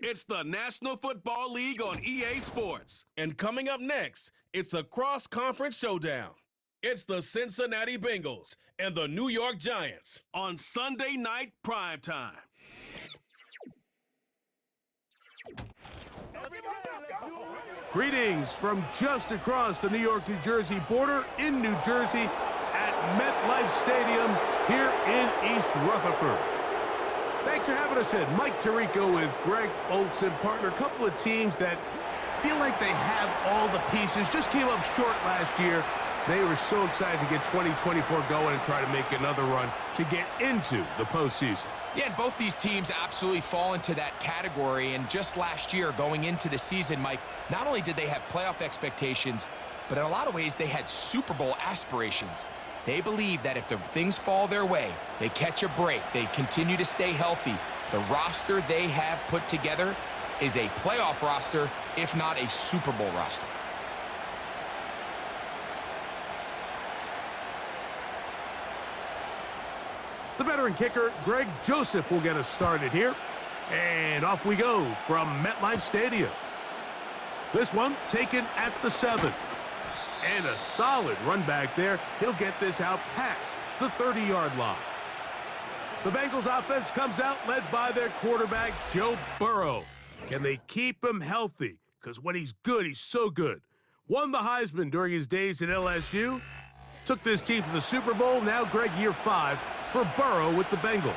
It's the National Football League on EA Sports. And coming up next, it's a cross-conference showdown. It's the Cincinnati Bengals and the New York Giants On Sunday night primetime. Greetings from just across the New York-New Jersey border in New Jersey at MetLife Stadium here in East Rutherford. Thanks for having us in. Mike Tirico with Greg Olson, partner. A couple of teams that feel like they have all the pieces. Just came up short last year. They were so excited to get 2024 going and try to make another run to get into the postseason. Yeah, and both these teams absolutely fall into that category. And just last year, going into the season, Mike, not only did they have playoff expectations, but in a lot of ways, they had Super Bowl aspirations. They believe that if the things fall their way, they catch a break, they continue to stay healthy, the roster they have put together is a playoff roster, if not a Super Bowl roster. The veteran kicker, Greg Joseph, will get us started here. And off we go from MetLife Stadium. This one taken at the 7. And a solid run back there. He'll get this out past the 30-yard line. The Bengals offense comes out led by their quarterback, Joe Burrow. Can they keep him healthy? Because when he's good, he's so good. Won the Heisman during his days at LSU. Took this team to the Super Bowl. Now, Greg, year 5 for Burrow with the Bengals.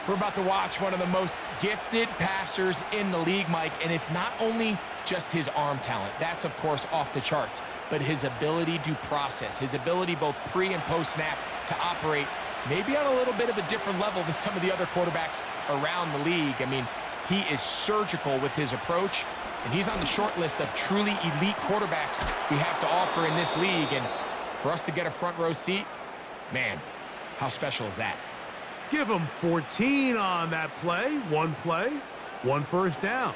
We're about to watch one of the most gifted passers in the league, Mike, and it's not only just his arm talent. That's, of course, off the charts, but his ability to process, his ability both pre- and post-snap to operate maybe on a little bit of a different level than some of the other quarterbacks around the league. I mean, he is surgical with his approach, and he's on the short list of truly elite quarterbacks we have to offer in this league. And for us to get a front row seat, man, how special is that? Give him 14 on that play, one first down.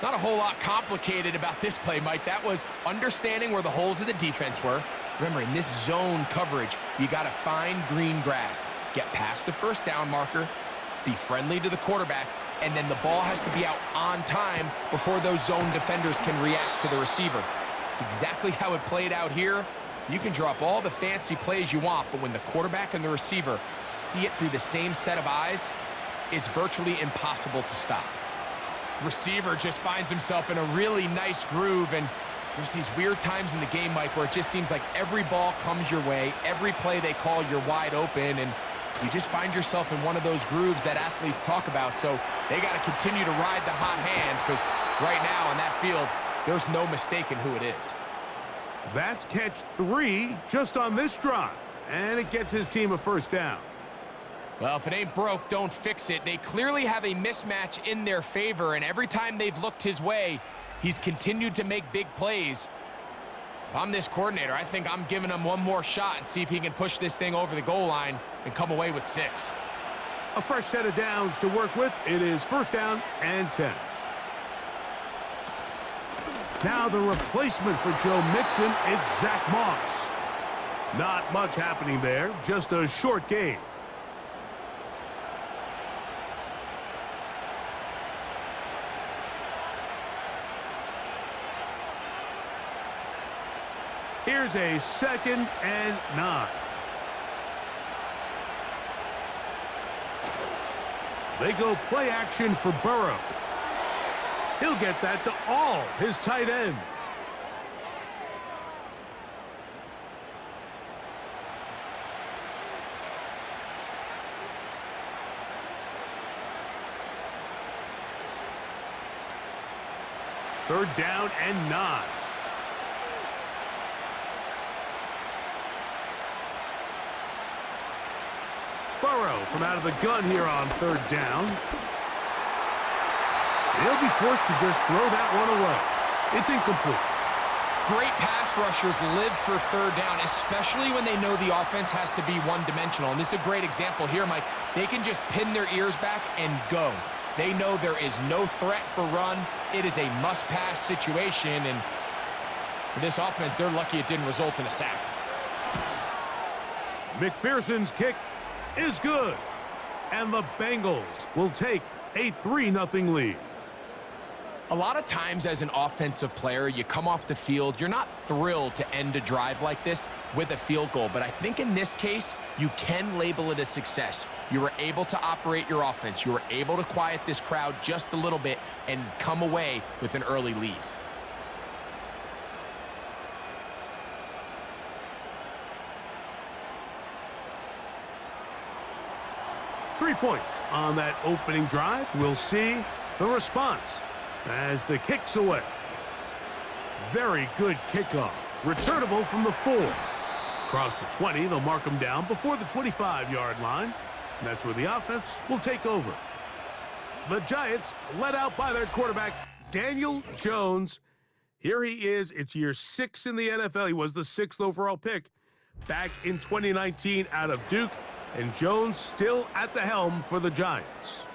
Not a whole lot complicated about this play, Mike. That was understanding where the holes of the defense were. Remember, in this zone coverage, you got to find green grass, get past the first down marker, be friendly to the quarterback, and then the ball has to be out on time before those zone defenders can react to the receiver. It's exactly how it played out here. You can draw up all the fancy plays you want, but when the quarterback and the receiver see it through the same set of eyes, it's virtually impossible to stop. Receiver just finds himself in a really nice groove, and there's these weird times in the game, Mike, where it just seems like every ball comes your way, every play they call, you're wide open, and you just find yourself in one of those grooves that athletes talk about. So they got to continue to ride the hot hand, because right now on that field, there's no mistaking who it is. That's catch 3 just on this drive, and it gets his team a first down. Well, if it ain't broke, don't fix it. They clearly have a mismatch in their favor, and every time they've looked his way, he's continued to make big plays. If I'm this coordinator, I think I'm giving him one more shot and see if he can push this thing over the goal line and come away with 6. A fresh set of downs to work with. It is first down and 10. Now the replacement for Joe Mixon, it's Zach Moss. Not much happening there, just a short game. Here's a 2nd and 9. They go play action for Burrow. He'll get that to all his tight end. Third down and 9. Burrow from out of the gun here on third down. He'll be forced to just throw that one away. It's incomplete. Great pass rushers live for third down, especially when they know the offense has to be one-dimensional. And this is a great example here, Mike. They can just pin their ears back and go. They know there is no threat for run. It is a must-pass situation, and for this offense, they're lucky it didn't result in a sack. McPherson's kick is good, and the Bengals will take a 3-0 lead. A lot of times as an offensive player, you come off the field, you're not thrilled to end a drive like this with a field goal. But I think in this case, you can label it a success. You were able to operate your offense. You were able to quiet this crowd just a little bit and come away with an early lead. Three points on that opening drive. We'll see the response as the kick's away. Very good kickoff. Returnable from the 4. Across the 20, they'll mark them down before the 25-yard line. And that's where the offense will take over. The Giants led out by their quarterback, Daniel Jones. Here he is. It's year 6 in the NFL. He was the 6th overall pick back in 2019 out of Duke. And Jones still at the helm for the Giants.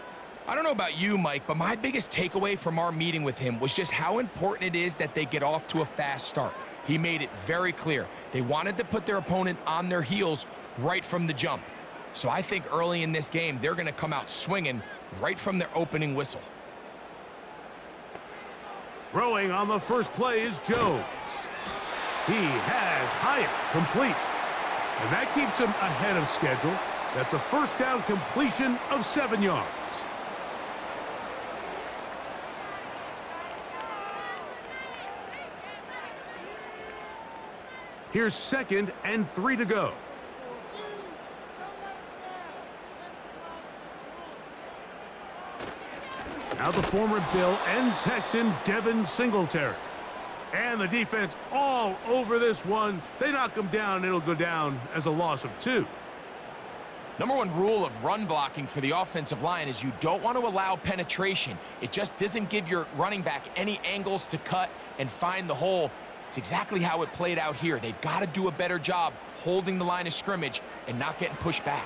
I don't know about you, Mike, but my biggest takeaway from our meeting with him was just how important it is that they get off to a fast start. He made it very clear. They wanted to put their opponent on their heels right from the jump. So I think early in this game, they're going to come out swinging right from their opening whistle. Throwing on the first play is Jones. He has Hyatt complete. And that keeps him ahead of schedule. That's a first down completion of 7 yards. Here's 2nd and 3 to go. Now the former Bill and Texan Devin Singletary. And the defense all over this one. They knock him down. It'll go down as a loss of 2. Number one rule of run blocking for the offensive line is you don't want to allow penetration. It just doesn't give your running back any angles to cut and find the hole. It's exactly how it played out here. They've got to do a better job holding the line of scrimmage and not getting pushed back.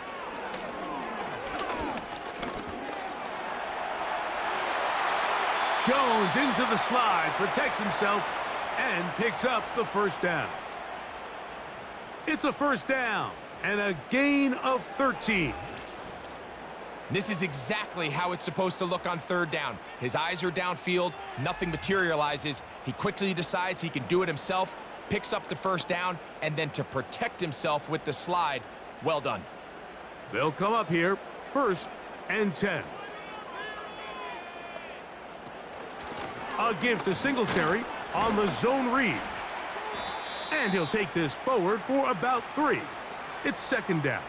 Jones into the slide, protects himself, and picks up the first down. It's a first down and a gain of 13. This is exactly how it's supposed to look on 3rd down. His eyes are downfield, nothing materializes. He quickly decides he can do it himself, picks up the first down, and then to protect himself with the slide, well done. They'll come up here, 1st and 10. A give to Singletary on the zone read. And he'll take this forward for about 3. It's 2nd down.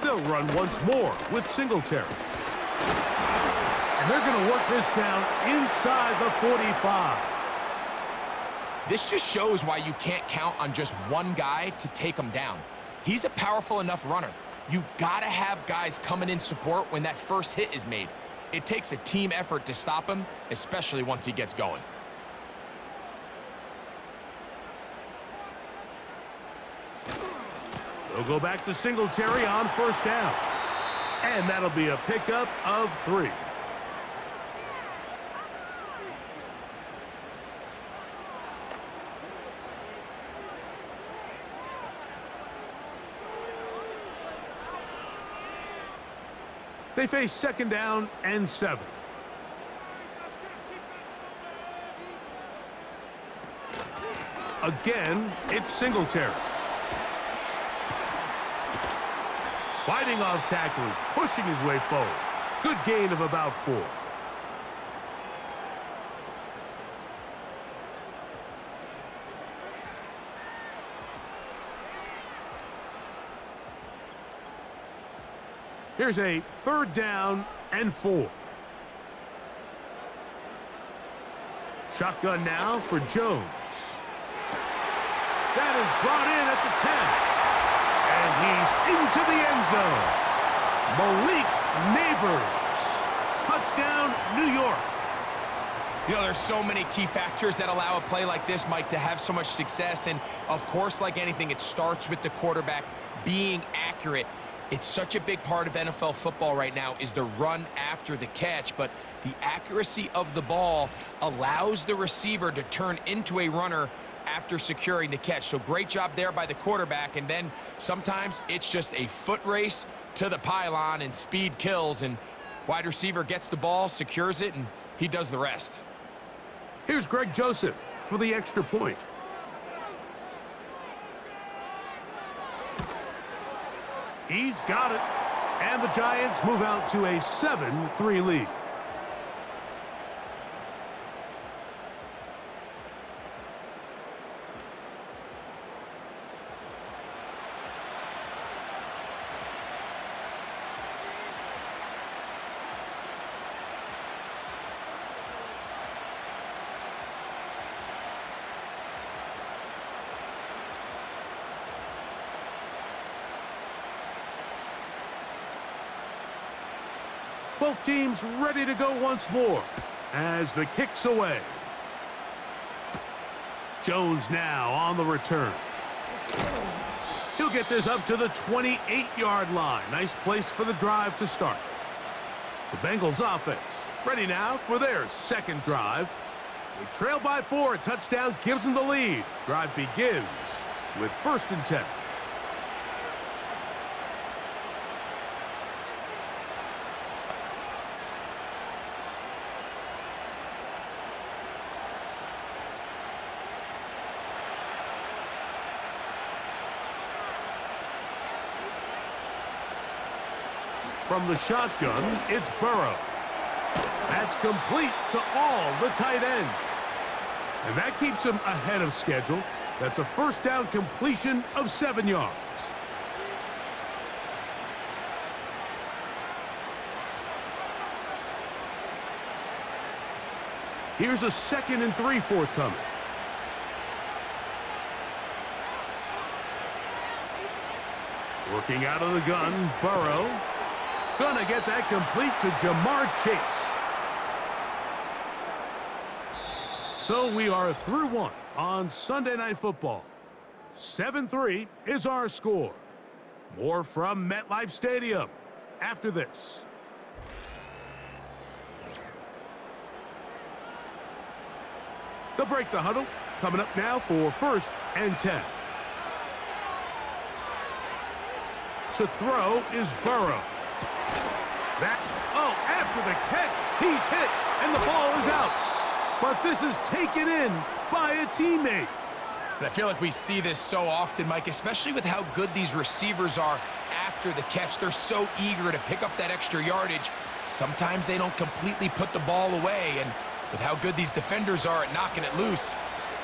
They'll run once more with Singletary. And they're going to work this down inside the 45. This just shows why you can't count on just one guy to take him down. He's a powerful enough runner. You got to have guys coming in support when that first hit is made. It takes a team effort to stop him, especially once he gets going. They'll go back to Singletary on 1st down. And that'll be a pickup of 3. They face 2nd down and 7. Again, it's Singletary. Fighting off tacklers, pushing his way forward. Good gain of about 4. Here's a 3rd down and 4. Shotgun now for Jones. That is brought in at the 10. And he's into the end zone. Malik Neighbors. Touchdown, New York. You know, there's so many key factors that allow a play like this, Mike, to have so much success. And, of course, like anything, it starts with the quarterback being accurate. It's such a big part of NFL football right now is the run after the catch, but the accuracy of the ball allows the receiver to turn into a runner after securing the catch. So great job there by the quarterback, and then sometimes it's just a foot race to the pylon and speed kills, and wide receiver gets the ball, secures it, and he does the rest. Here's Greg Joseph for the extra point. He's got it. And the Giants move out to a 7-3 lead. Both teams ready to go once more as the kick's away. Jones now on the return. He'll get this up to the 28-yard line. Nice place for the drive to start. The Bengals offense ready now for their second drive. They trail by 4. A touchdown gives them the lead. Drive begins with 1st and 10. From the shotgun, it's Burrow. That's complete to all the tight end. And that keeps him ahead of schedule. That's a first down completion of 7 yards. Here's a 2nd and 3 forthcoming. Working out of the gun, Burrow. Gonna get that complete to Jamar Chase. So we are through 1 on Sunday Night Football. 7-3 is our score. More from MetLife Stadium after this. They'll break the huddle. Coming up now for 1st and 10. To throw is Burrow. After the catch, he's hit, and the ball is out. But this is taken in by a teammate. And I feel like we see this so often, Mike, especially with how good these receivers are after the catch. They're so eager to pick up that extra yardage. Sometimes they don't completely put the ball away, and with how good these defenders are at knocking it loose,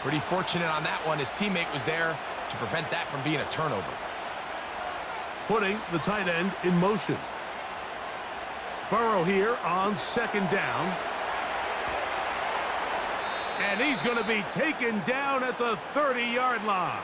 pretty fortunate on that one. His teammate was there to prevent that from being a turnover. Putting the tight end in motion. Burrow here on 2nd down. And he's going to be taken down at the 30-yard line.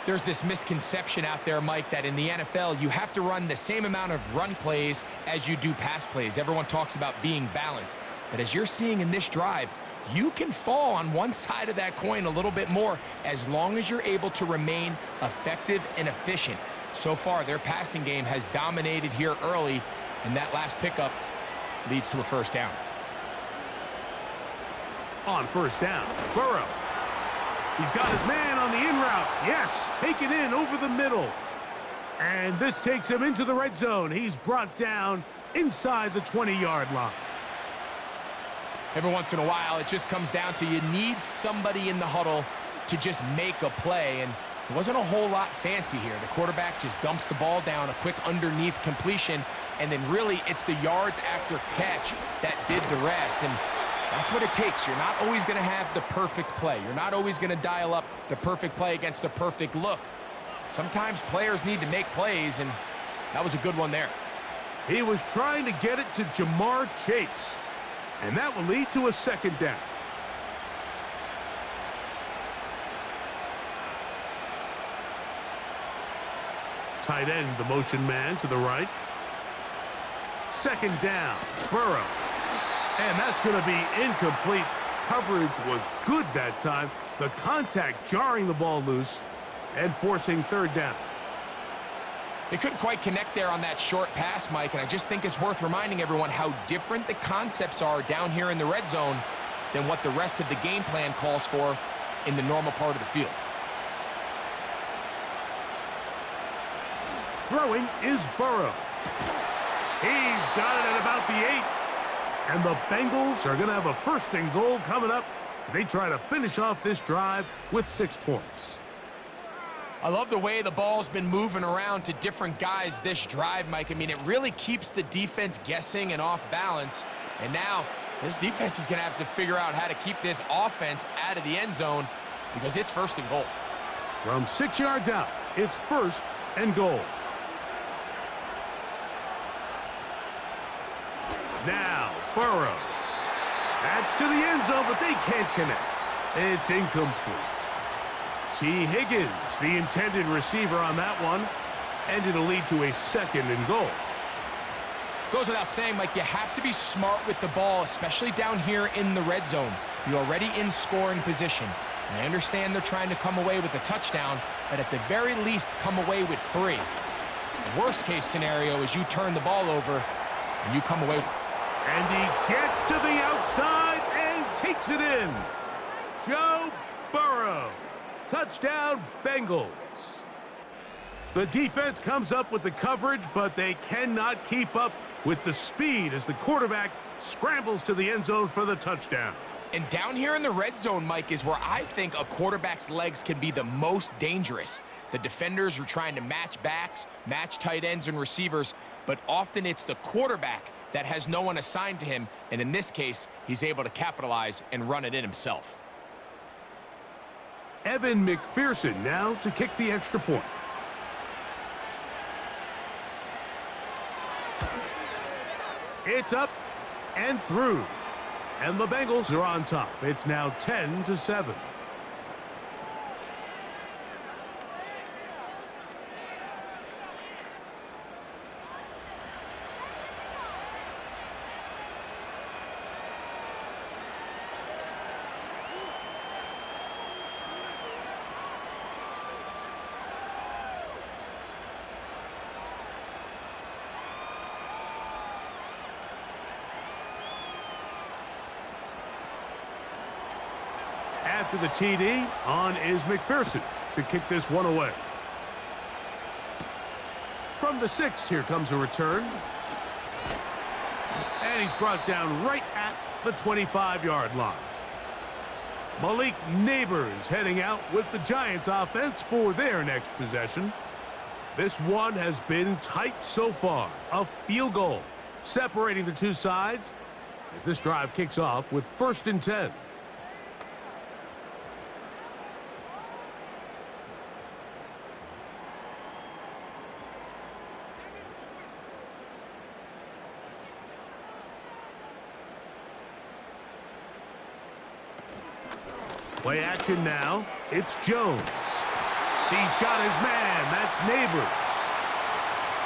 There's this misconception out there, Mike, that in the NFL, you have to run the same amount of run plays as you do pass plays. Everyone talks about being balanced. But as you're seeing in this drive, you can fall on one side of that coin a little bit more as long as you're able to remain effective and efficient. So far, their passing game has dominated here early, and that last pickup leads to a 1st down. On 1st down, Burrow. He's got his man on the in route. Yes, taken in over the middle. And this takes him into the red zone. He's brought down inside the 20-yard line. Every once in a while, it just comes down to you need somebody in the huddle to just make a play, and it wasn't a whole lot fancy here. The quarterback just dumps the ball down, a quick underneath completion, and then really it's the yards after catch that did the rest. And that's what it takes. You're not always going to have the perfect play. You're not always going to dial up the perfect play against the perfect look. Sometimes players need to make plays, and that was a good one there. He was trying to get it to Jamar Chase, and that will lead to a 2nd down. Tight end, the motion man to the right. 2nd down, Burrow. And that's going to be incomplete. Coverage was good that time. The contact jarring the ball loose and forcing 3rd down. They couldn't quite connect there on that short pass, Mike, and I just think it's worth reminding everyone how different the concepts are down here in the red zone than what the rest of the game plan calls for in the normal part of the field. Throwing is Burrow. He's got it at about the 8. And the Bengals are going to have a 1st and goal coming up as they try to finish off this drive with 6 points. I love the way the ball's been moving around to different guys this drive, Mike. I mean, it really keeps the defense guessing and off balance. And now this defense is going to have to figure out how to keep this offense out of the end zone because it's 1st and goal. From 6 yards out, it's 1st and goal. Now, Burrow. That's to the end zone, but they can't connect. It's incomplete. T. Higgins, the intended receiver on that one, and it'll lead to a 2nd and goal. Goes without saying, Mike, you have to be smart with the ball, especially down here in the red zone. You're already in scoring position. And I understand they're trying to come away with a touchdown, but at the very least, come away with 3. The worst case scenario is you turn the ball over and you come away. And he gets to the outside and takes it in. Joe Burrow. Touchdown, Bengals. The defense comes up with the coverage, but they cannot keep up with the speed as the quarterback scrambles to the end zone for the touchdown. And down here in the red zone, Mike, is where I think a quarterback's legs can be the most dangerous. The defenders are trying to match backs, match tight ends and receivers, but often it's the quarterback that has no one assigned to him, and in this case, he's able to capitalize and run it in himself. Evan McPherson now to kick the extra point. It's up and through. And the Bengals are on top. It's now 10-7. After the TD, on is McPherson to kick this one away. From the 6, here comes a return. And he's brought down right at the 25-yard line. Malik Neighbors heading out with the Giants offense for their next possession. This one has been tight so far. A field goal separating the two sides as this drive kicks off with 1st and 10. Play action now. It's Jones. He's got his man. That's Neighbors.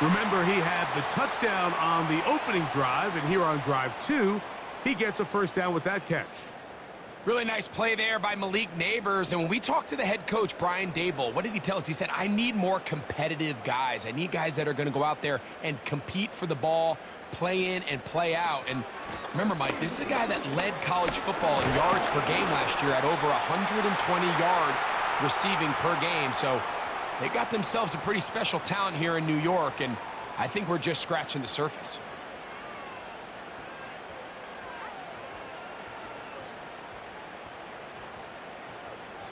Remember, he had the touchdown on the opening drive, and here on drive 2, he gets a 1st down with that catch. Really nice play there by Malik Neighbors. And when we talked to the head coach, Brian Daboll, what did he tell us? He said, I need more competitive guys. I need guys that are going to go out there and compete for the ball, play in and play out. And remember, Mike, this is a guy that led college football in yards per game last year at over 120 yards receiving per game. So they got themselves a pretty special talent here in New York, and I think we're just scratching the surface.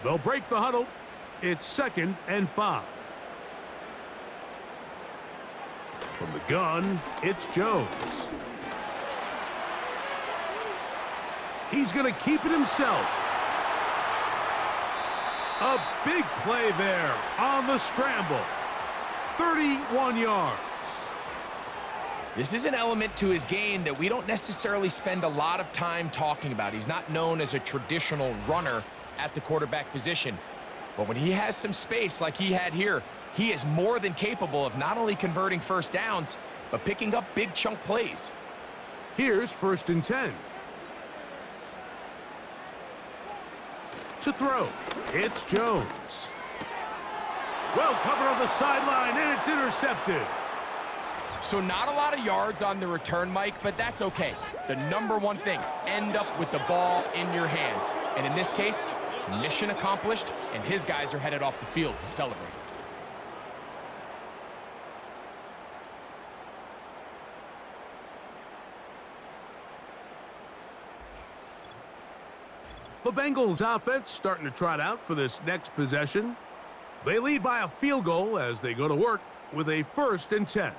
They'll break the huddle. It's 2nd and 5. From the gun, it's Jones. He's going to keep it himself. A big play there on the scramble. 31 yards. This is an element to his game that we don't necessarily spend a lot of time talking about. He's not known as a traditional runner at the quarterback position. But when he has some space like he had here, he is more than capable of not only converting 1st downs, but picking up big chunk plays. Here's 1st and 10. To throw, it's Jones. Well covered on the sideline, and it's intercepted. So not a lot of yards on the return, Mike, but that's okay. The number one thing, end up with the ball in your hands. And in this case, mission accomplished, and his guys are headed off the field to celebrate. The Bengals offense starting to trot out for this next possession. They lead by a field goal as they go to work with a 1st and 10.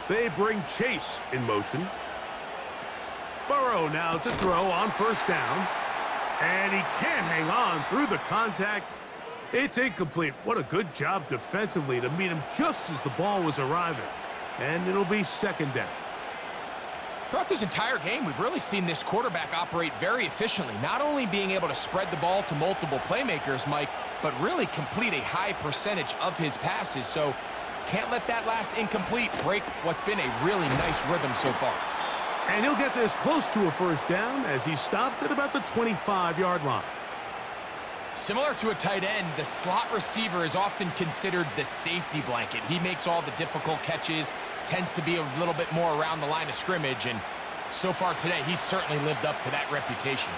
They bring Chase in motion. Burrow now to throw on 1st down. And he can't hang on through the contact. It's incomplete. What a good job defensively to meet him just as the ball was arriving. And it'll be 2nd down. Throughout this entire game, we've really seen this quarterback operate very efficiently, not only being able to spread the ball to multiple playmakers, Mike, but really complete a high percentage of his passes. So can't let that last incomplete break what's been a really nice rhythm so far. And he'll get this close to a 1st down as he stopped at about the 25-yard line. Similar to a tight end, the slot receiver is often considered the safety blanket. He makes all the difficult catches, tends to be a little bit more around the line of scrimmage, and so far today, he's certainly lived up to that reputation.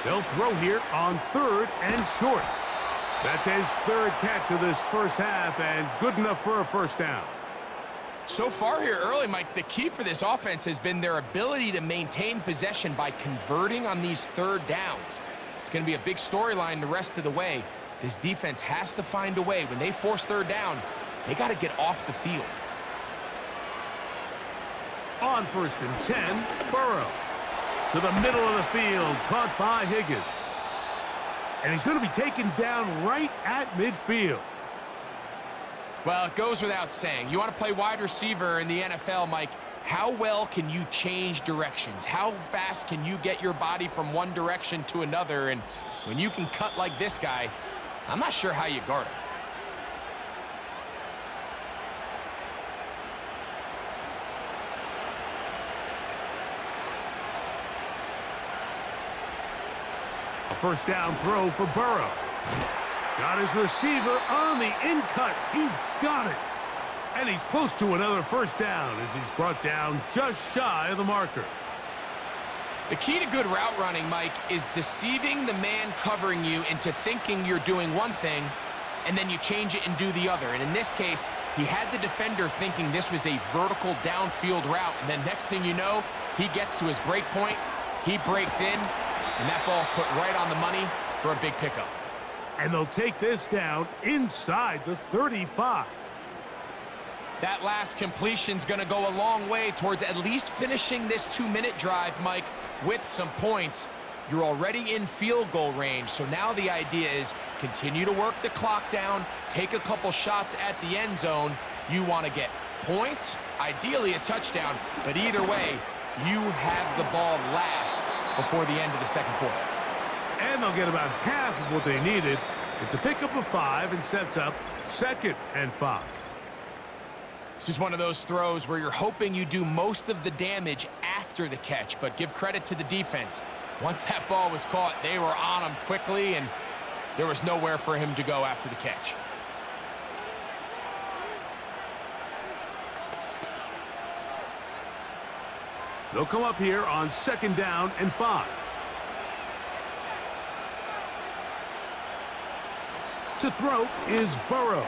They'll throw here on 3rd and short. That's his 3rd catch of this 1st half, and good enough for a 1st down. So far here early, Mike, the key for this offense has been their ability to maintain possession by converting on these 3rd downs. It's going to be a big storyline the rest of the way. This defense has to find a way. When they force 3rd down, they got to get off the field. On 1st and 10, Burrow to the middle of the field, caught by Higgins. And he's going to be taken down right at midfield. Well, it goes without saying. You want to play wide receiver in the NFL, Mike, how well can you change directions? How fast can you get your body from one direction to another? And when you can cut like this guy, I'm not sure how you guard him. A 1st down throw for Burrow. Got his receiver on the in-cut. He's got it. And he's close to another 1st down as he's brought down just shy of the marker. The key to good route running, Mike, is deceiving the man covering you into thinking you're doing one thing, and then you change it and do the other. And in this case, he had the defender thinking this was a vertical downfield route, and then next thing you know, he gets to his break point, he breaks in, and that ball's put right on the money for a big pickup. And they'll take this down inside the 35. That last completion's going to go a long way towards at least finishing this 2-minute drive, Mike, with some points. You're already in field goal range, so now the idea is continue to work the clock down, take a couple shots at the end zone. You want to get points, ideally a touchdown, but either way, you have the ball last before the end of the 2nd quarter. And they'll get about half of what they needed. It's a pickup of 5 and sets up 2nd and 5. This is one of those throws where you're hoping you do most of the damage after the catch, but give credit to the defense. Once that ball was caught, they were on him quickly, and there was nowhere for him to go after the catch. They'll come up here on 2nd down and 5. To throw is Burrow.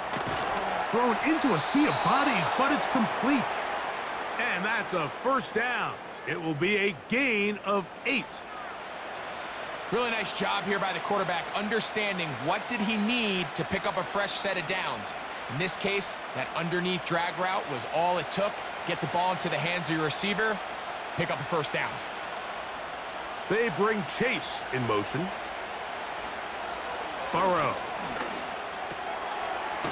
Thrown into a sea of bodies, but it's complete. And that's a 1st down. It will be a gain of 8. Really nice job here by the quarterback, understanding what did he need to pick up a fresh set of downs. In this case, that underneath drag route was all it took. Get the ball into the hands of your receiver, pick up a 1st down. They bring Chase in motion. Burrow.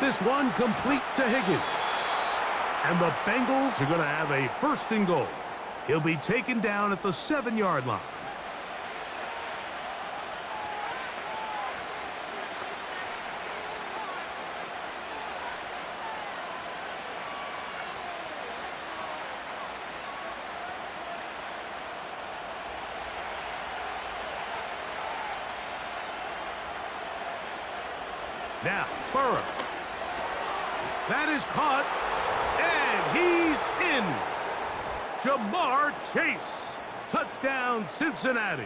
This one complete to Higgins. And the Bengals are going to have a 1st and goal. He'll be taken down at the 7-yard line. Now, Burrow. That is caught, and he's in. Jamar Chase. Touchdown, Cincinnati.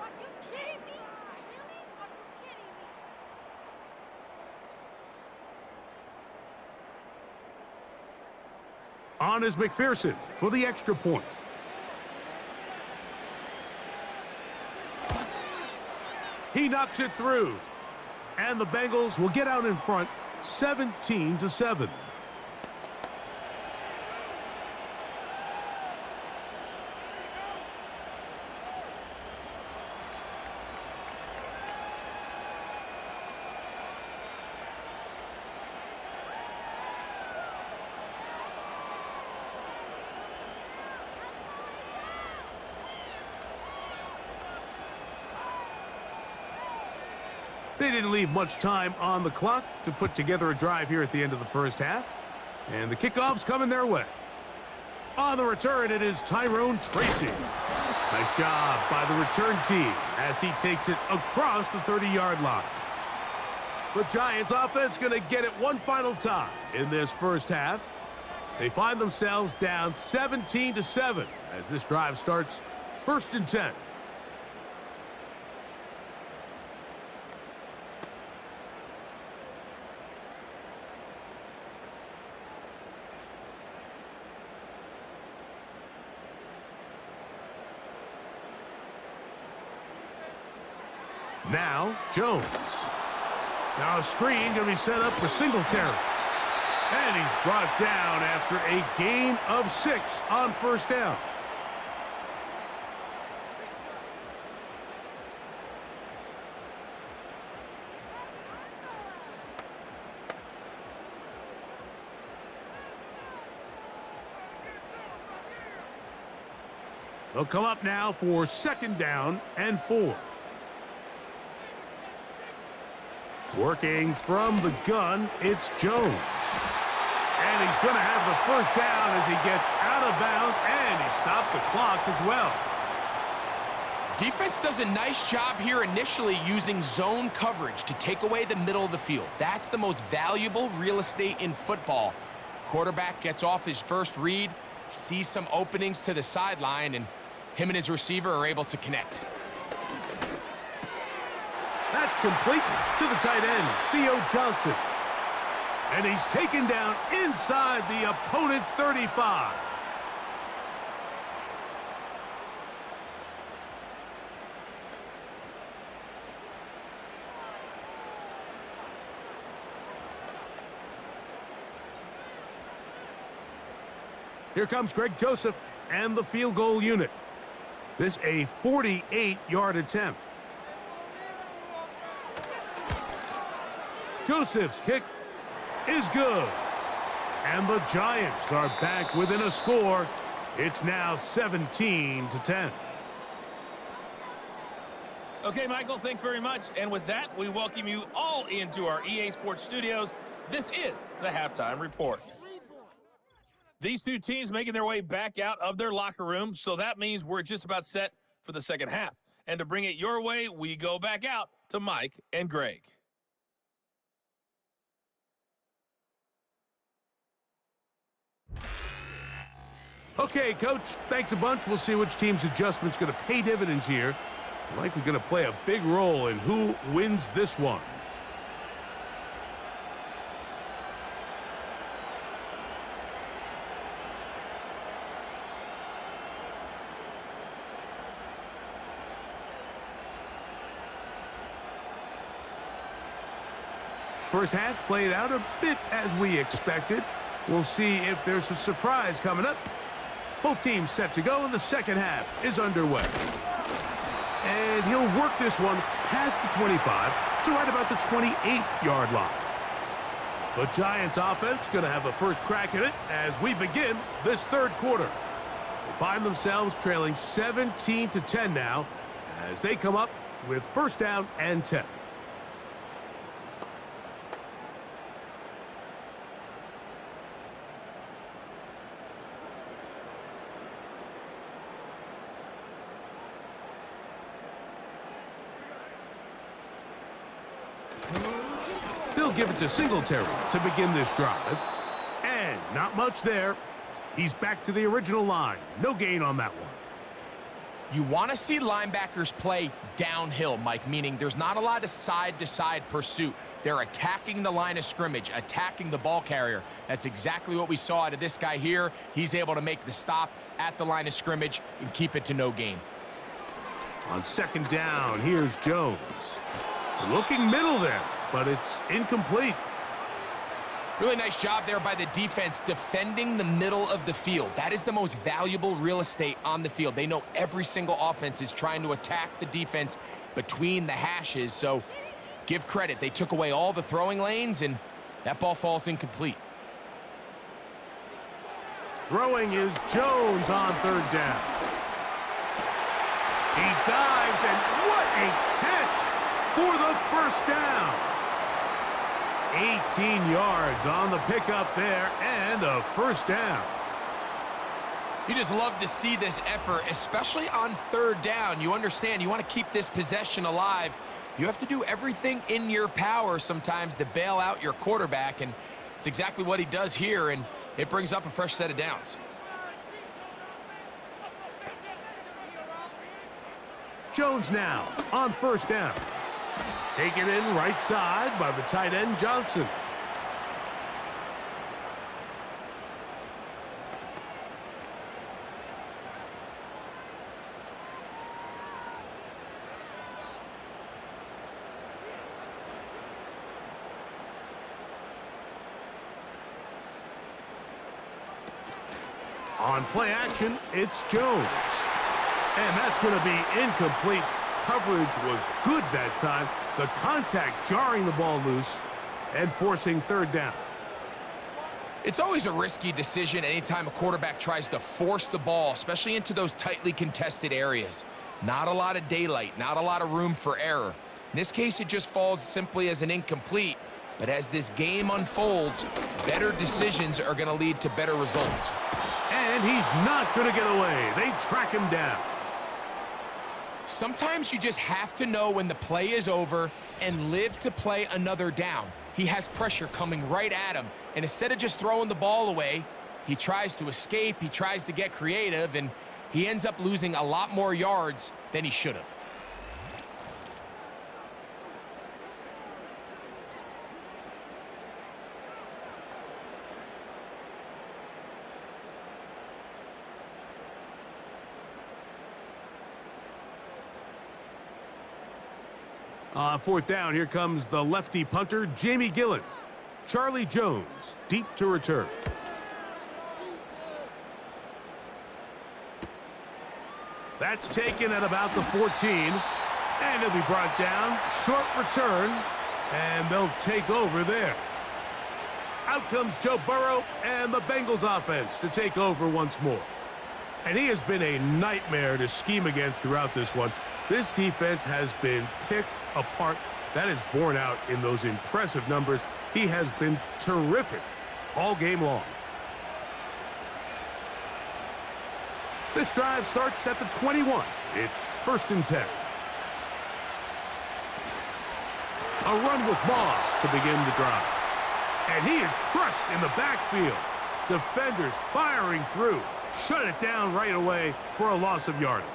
Are you kidding me? Really? Are you kidding me? On is McPherson for the extra point. He knocks it through. And the Bengals will get out in front 17-7. They didn't leave much time on the clock to put together a drive here at the end of the first half. And the kickoff's coming their way. On the return, it is Tyrone Tracy. Nice job by the return team as he takes it across the 30-yard line. The Giants offense going to get it one final time in this first half. They find themselves down 17-7 as this drive starts 1st and 10. Now, Jones. Now a screen going to be set up for Singletary. And he's brought down after a gain of 6 on 1st down. They'll come up now for 2nd down and 4. Working from the gun, it's Jones. And he's going to have the 1st down as he gets out of bounds, and he stopped the clock as well. Defense does a nice job here initially using zone coverage to take away the middle of the field. That's the most valuable real estate in football. Quarterback gets off his first read, sees some openings to the sideline, and him and his receiver are able to connect. That's complete to the tight end, Theo Johnson. And he's taken down inside the opponent's 35. Here comes Greg Joseph and the field goal unit. This a 48-yard attempt. Joseph's kick is good. And the Giants are back within a score. It's now 17-10. Okay, Michael, thanks very much. And with that, we welcome you all into our EA Sports studios. This is the Halftime Report. These two teams making their way back out of their locker room, so that means we're just about set for the second half. And to bring it your way, we go back out to Mike and Greg. Okay, Coach, thanks a bunch. We'll see which team's adjustment's going to pay dividends here. Likely going to play a big role in who wins this one. First half played out a bit as we expected. We'll see if there's a surprise coming up Both teams set to go, and the second half is underway. And he'll work this one past the 25 to right about the 28-yard line. The Giants offense going to have a first crack at it as we begin this third quarter. They find themselves trailing 17-10 now as they come up with first down and 10. They'll give it to Singletary to begin this drive. And not much there. He's back to the original line. No gain on that one. You want to see linebackers play downhill, Mike, meaning there's not a lot of side-to-side pursuit. They're attacking the line of scrimmage, attacking the ball carrier. That's exactly what we saw out of this guy here. He's able to make the stop at the line of scrimmage and keep it to no gain. On second down, here's Jones. Looking middle there, but it's incomplete. Really nice job there by the defense defending the middle of the field. That is the most valuable real estate on the field. They know every single offense is trying to attack the defense between the hashes, so give credit. They took away all the throwing lanes, and that ball falls incomplete. Throwing is Jones on third down. He dives, and what a catch for the first down. 18 yards on the pickup there, and a first down. You just love to see this effort, especially on third down. You understand, you want to keep this possession alive. You have to do everything in your power sometimes to bail out your quarterback, and it's exactly what he does here, and it brings up a fresh set of downs. Jones now on first down. Taken in right side by the tight end, Johnson. On play action, it's Jones. And that's going to be incomplete. Coverage was good that time. The contact jarring the ball loose and forcing third down. It's always a risky decision anytime a quarterback tries to force the ball, especially into those tightly contested areas. Not a lot of daylight, not a lot of room for error. In this case, it just falls simply as an incomplete. But as this game unfolds, better decisions are going to lead to better results. And he's not going to get away. They track him down. Sometimes you just have to know when the play is over and live to play another down. He has pressure coming right at him, and instead of just throwing the ball away, he tries to escape, he tries to get creative, and he ends up losing a lot more yards than he should have. On fourth down, here comes the lefty punter, Jamie Gillen. Charlie Jones, deep to return. That's taken at about the 14. And he'll be brought down. Short return. And they'll take over there. Out comes Joe Burrow and the Bengals offense to take over once more. And he has been a nightmare to scheme against throughout this one. This defense has been picked apart. That is borne out in those impressive numbers. He has been terrific all game long. This drive starts at the 21. It's first and 10. A run with Moss to begin the drive. And he is crushed in the backfield. Defenders firing through. Shut it down right away for a loss of yardage.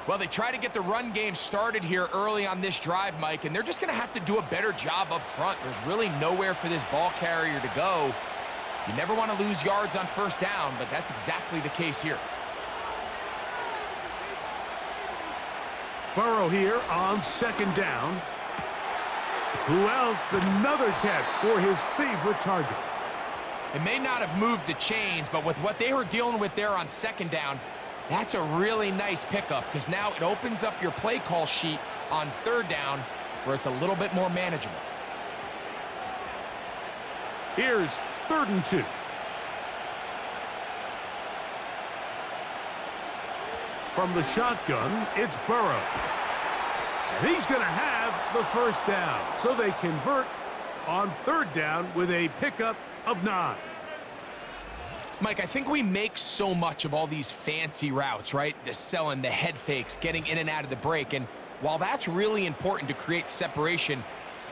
Well, they try to get the run game started here early on this drive, Mike, and they're just going to have to do a better job up front. There's really nowhere for this ball carrier to go. You never want to lose yards on first down, but that's exactly the case here. Burrow here on second down. Who else? Another catch for his favorite target. It may not have moved the chains, but with what they were dealing with there on second down, that's a really nice pickup because now it opens up your play call sheet on third down where it's a little bit more manageable. Here's 3rd and 2. From the shotgun, it's Burrow. And he's going to have the first down. So they convert on 3rd down with a pickup of 9. Mike, I think we make so much of all these fancy routes, right? The selling, the head fakes, getting in and out of the break. And while that's really important to create separation,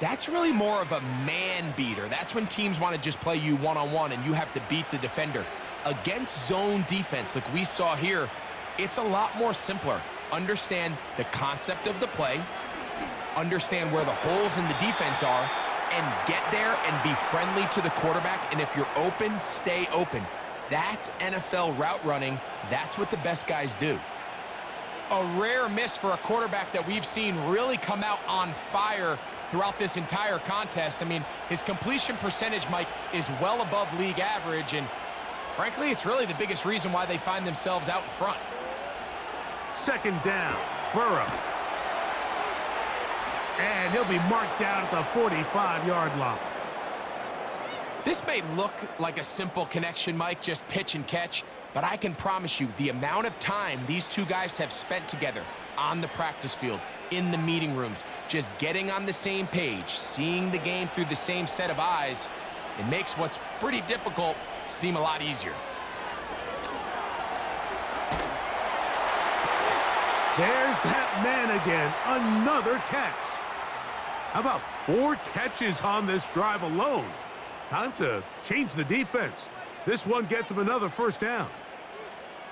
that's really more of a man beater. That's when teams want to just play you one-on-one and you have to beat the defender. Against zone defense, like we saw here, it's a lot more simpler. Understand the concept of the play, understand where the holes in the defense are, and get there and be friendly to the quarterback. And if you're open, stay open. That's NFL route running. That's what the best guys do. A rare miss for a quarterback that we've seen really come out on fire throughout this entire contest. I mean, his completion percentage, Mike, is well above league average, and frankly, it's really the biggest reason why they find themselves out in front. 2nd down, Burrow. And he'll be marked down at the 45-yard line. This may look like a simple connection, Mike, just pitch and catch, but I can promise you the amount of time these two guys have spent together on the practice field, in the meeting rooms, just getting on the same page, seeing the game through the same set of eyes, it makes what's pretty difficult seem a lot easier. There's that man again, another catch. How about 4 catches on this drive alone? Time to change the defense. This one gets him another first down.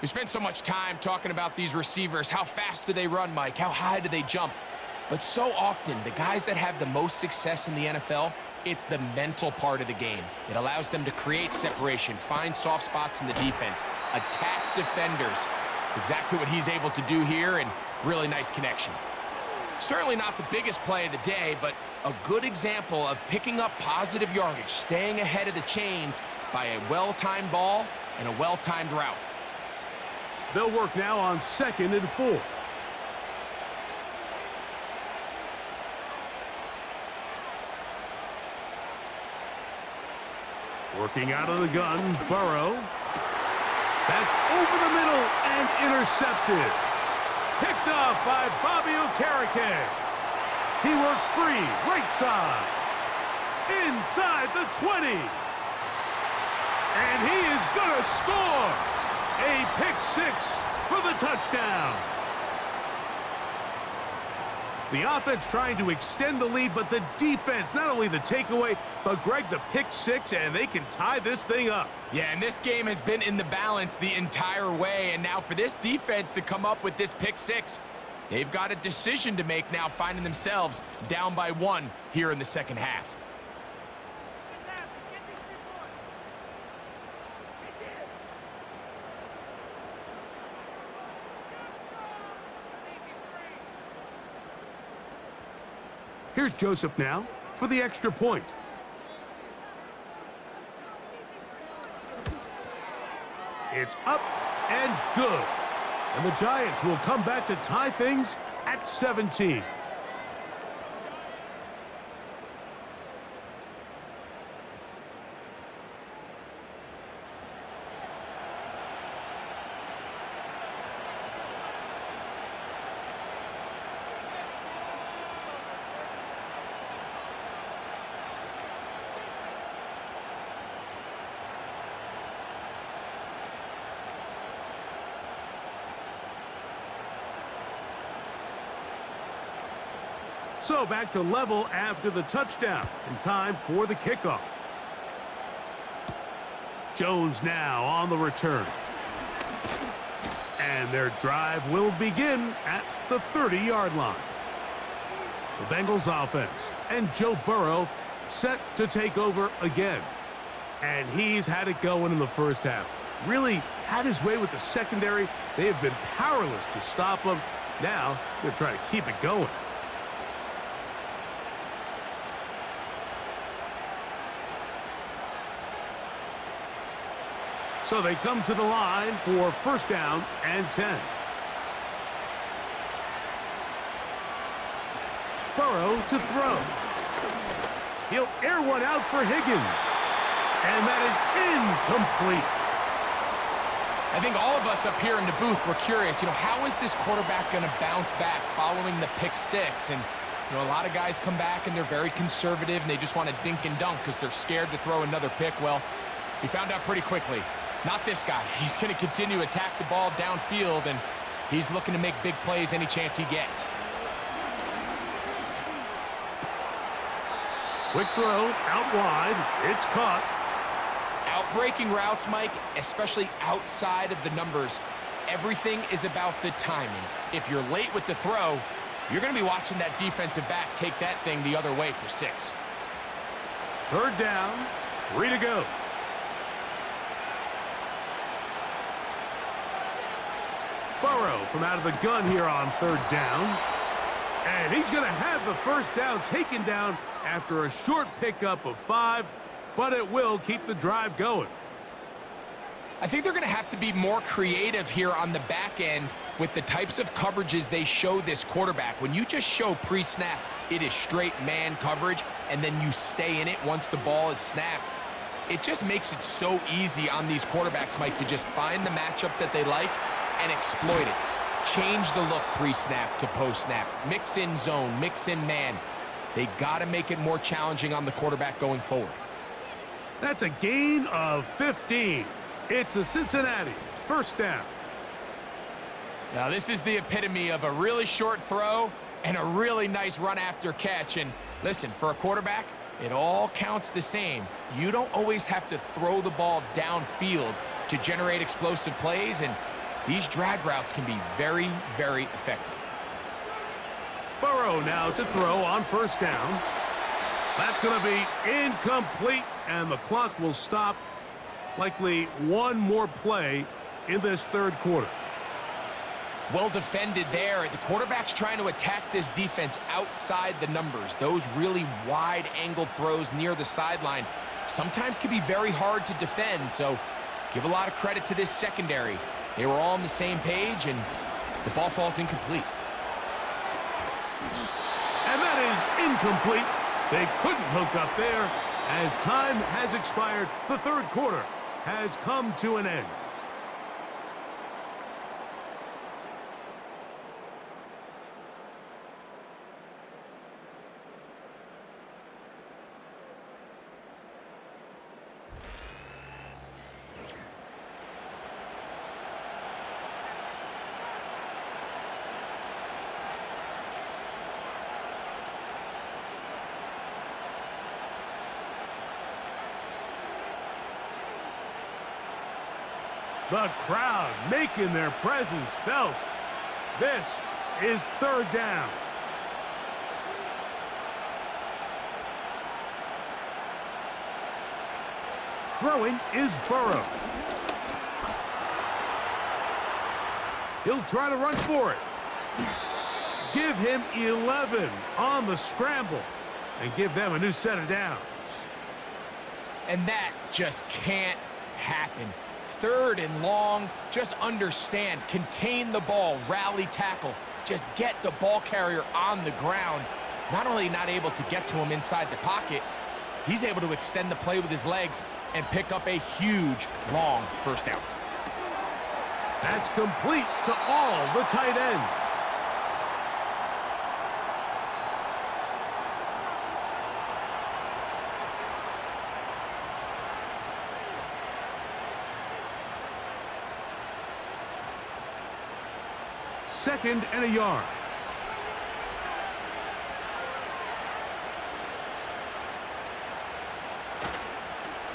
We spent so much time talking about these receivers. How fast do they run, Mike? How high do they jump? But so often, the guys that have the most success in the NFL, it's the mental part of the game. It allows them to create separation, find soft spots in the defense, attack defenders. It's exactly what he's able to do here, and really nice connection. Certainly not the biggest play of the day, but a good example of picking up positive yardage, staying ahead of the chains by a well-timed ball and a well-timed route. They'll work now on 2nd and 4. Working out of the gun, Burrow. That's over the middle and intercepted. Picked off by Bobby Okereke. He works free, right side. Inside the 20. And he is going to score. A pick 6 for the touchdown. The offense trying to extend the lead, but the defense, not only the takeaway, but Greg, the pick 6, and they can tie this thing up. Yeah, and this game has been in the balance the entire way, and now for this defense to come up with this pick 6, they've got a decision to make now, finding themselves down by 1 here in the second half. Here's Joseph now for the extra point. It's up and good. And the Giants will come back to tie things at 17. So back to level after the touchdown, and time for the kickoff. Jones now on the return. And their drive will begin at the 30-yard line. The Bengals offense and Joe Burrow set to take over again. And he's had it going in the first half. Really had his way with the secondary. They have been powerless to stop him. Now they're trying to keep it going. So they come to the line for first down and 10. Burrow to throw. He'll air one out for Higgins. And that is incomplete. I think all of us up here in the booth were curious, how is this quarterback going to bounce back following the pick six? And, a lot of guys come back and they're very conservative and they just want to dink and dunk because they're scared to throw another pick. Well, he found out pretty quickly. Not this guy. He's going to continue to attack the ball downfield, and he's looking to make big plays any chance he gets. Quick throw, out wide. It's caught. Outbreaking routes, Mike, especially outside of the numbers, everything is about the timing. If you're late with the throw, you're going to be watching that defensive back take that thing the other way for 6. Third down, 3 to go. Burrow from out of the gun here on third down. And he's going to have the first down taken down after a short pickup of 5, but it will keep the drive going. I think they're going to have to be more creative here on the back end with the types of coverages they show this quarterback. When you just show pre-snap, it is straight man coverage, and then you stay in it once the ball is snapped. It just makes it so easy on these quarterbacks, Mike, to just find the matchup that they like and exploit it. Change the look pre-snap to post-snap. Mix in zone, mix in man. They got to make it more challenging on the quarterback going forward. That's a gain of 15. It's a Cincinnati first down. Now, this is the epitome of a really short throw and a really nice run after catch. And listen, for a quarterback, it all counts the same. You don't always have to throw the ball downfield to generate explosive plays, and these drag routes can be very, very effective. Burrow now to throw on first down. That's going to be incomplete, and the clock will stop. Likely one more play in this third quarter. Well defended there. The quarterback's trying to attack this defense outside the numbers. Those really wide angle throws near the sideline sometimes can be very hard to defend, so give a lot of credit to this secondary. They were all on the same page, and the ball falls incomplete. And that is incomplete. They couldn't hook up there. As time has expired, the third quarter has come to an end. The crowd making their presence felt. This is third down. Throwing is Burrow. He'll try to run for it. Give him 11 on the scramble and give them a new set of downs. And that just can't happen. Third and long, just understand, contain the ball, rally tackle, just get the ball carrier on the ground. Not only not able to get to him inside the pocket, he's able to extend the play with his legs and pick up a huge, long first down. That's complete to all the tight end. Second and a yard.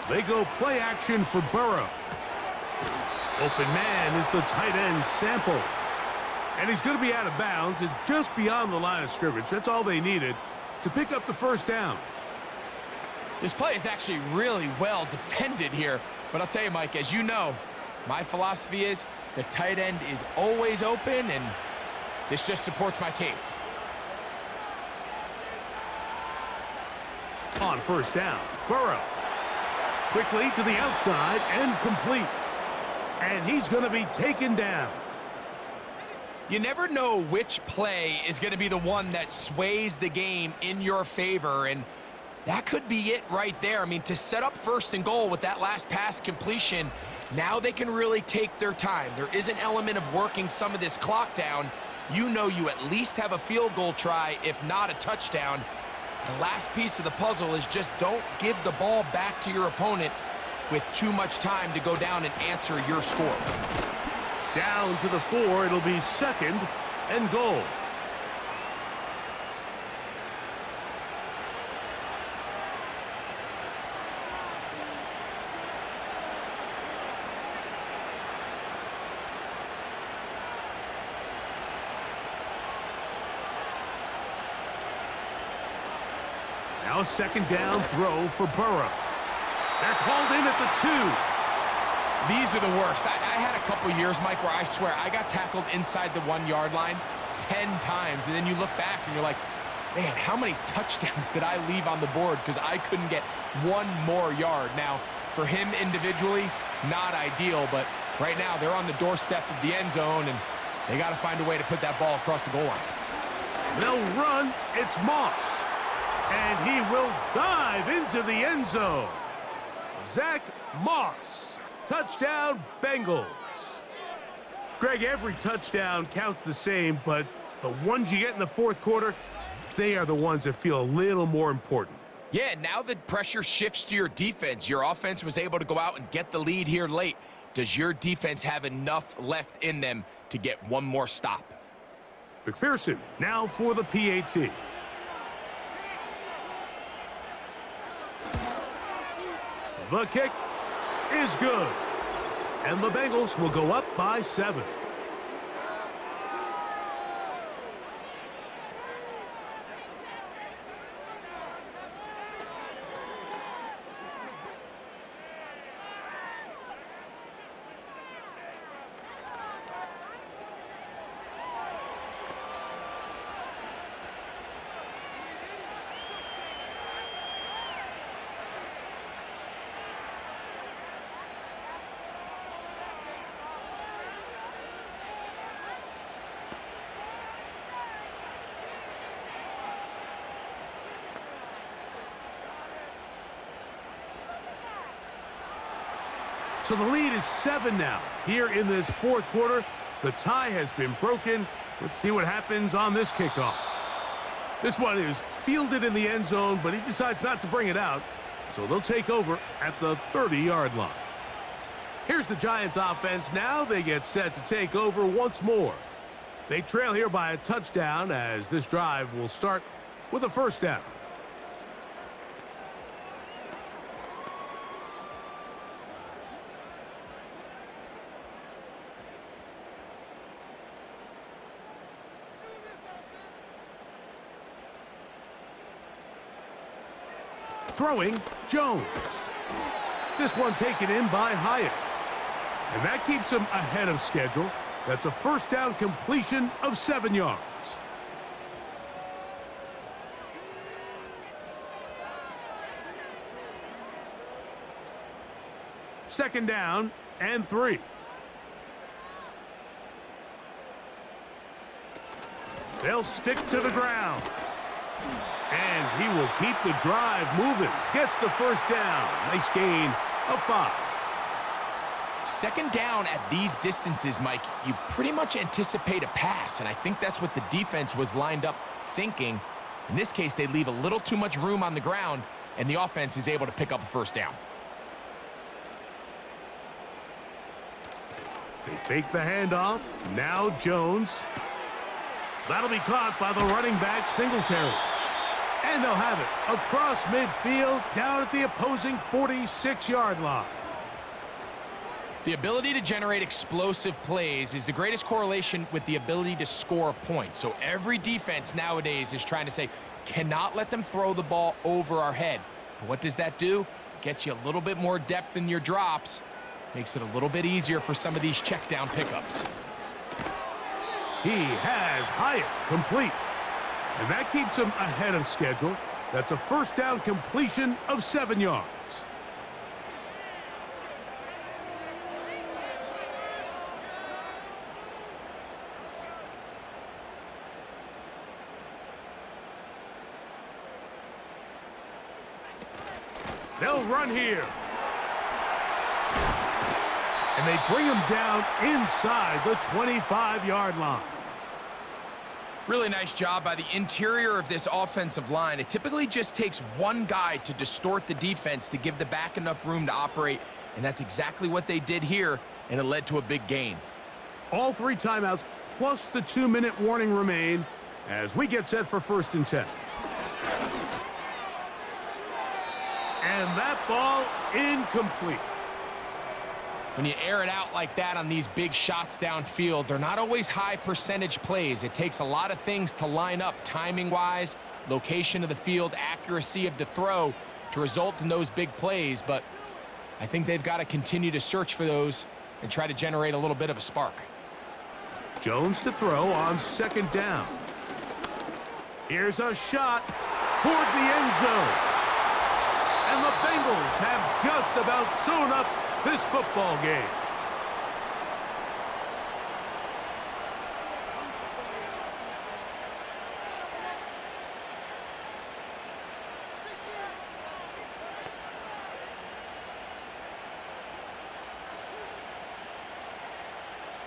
They go play action for Burrow. Open man is the tight end Sample. And he's going to be out of bounds and just beyond the line of scrimmage. That's all they needed to pick up the first down. This play is actually really well defended here. But I'll tell you, Mike, as you know, my philosophy is the tight end is always open, and this just supports my case. On first down, Burrow. Quickly to the outside and complete. And he's going to be taken down. You never know which play is going to be the one that sways the game in your favor, and that could be it right there. I mean, to set up 1st and goal with that last pass completion, now they can really take their time. There is an element of working some of this clock down. You know you at least have a field goal try, if not a touchdown. The last piece of the puzzle is just don't give the ball back to your opponent with too much time to go down and answer your score. Down to the 4, it'll be 2nd and goal. Now a 2nd down throw for Burrow. That's hauled in at the 2. These are the worst. I had a couple years, Mike, where I swear I got tackled inside the 1-yard line 10 times, and then you look back and you're like, man, how many touchdowns did I leave on the board because I couldn't get one more yard? Now, for him individually, not ideal, but right now they're on the doorstep of the end zone, and they got to find a way to put that ball across the goal line. They'll run. It's Moss. And he will dive into the end zone. Zach Moss. Touchdown, Bengals. Greg, every touchdown counts the same, but the ones you get in the 4th quarter, they are the ones that feel a little more important. Yeah, now the pressure shifts to your defense. Your offense was able to go out and get the lead here late. Does your defense have enough left in them to get one more stop? McPherson now for the PAT. The kick is good. And the Bengals will go up by 7. So the lead is 7 now. Here in this 4th quarter, the tie has been broken. Let's see what happens on this kickoff. This one is fielded in the end zone, but he decides not to bring it out. So they'll take over at the 30-yard line. Here's the Giants offense now. They get set to take over once more. They trail here by a touchdown as this drive will start with a 1st down. Throwing, Jones. This one taken in by Hyatt. And that keeps him ahead of schedule. That's a 1st down completion of 7 yards. Second down and 3. They'll stick to the ground. And he will keep the drive moving. Gets the 1st down. Nice gain of 5. Second down at these distances, Mike, you pretty much anticipate a pass, and I think that's what the defense was lined up thinking. In this case, they leave a little too much room on the ground, and the offense is able to pick up a 1st down. They fake the handoff. Now Jones. That'll be caught by the running back, Singletary. And they'll have it across midfield down at the opposing 46-yard line. The ability to generate explosive plays is the greatest correlation with the ability to score points. So every defense nowadays is trying to say, cannot let them throw the ball over our head. But what does that do? Gets you a little bit more depth in your drops. Makes it a little bit easier for some of these check down pickups. He has Hyatt complete. And that keeps him ahead of schedule. That's a 1st down completion of 7 yards. They'll run here. And they bring him down inside the 25-yard line. Really nice job by the interior of this offensive line. It typically just takes one guy to distort the defense to give the back enough room to operate, and that's exactly what they did here, and it led to a big gain. All 3 timeouts plus the 2-minute warning remain as we get set for 1st and 10. And that ball incomplete. When you air it out like that on these big shots downfield, they're not always high percentage plays. It takes a lot of things to line up timing-wise, location of the field, accuracy of the throw to result in those big plays, but I think they've got to continue to search for those and try to generate a little bit of a spark. Jones to throw on 2nd down. Here's a shot toward the end zone. And the Bengals have just about sewn up this football game.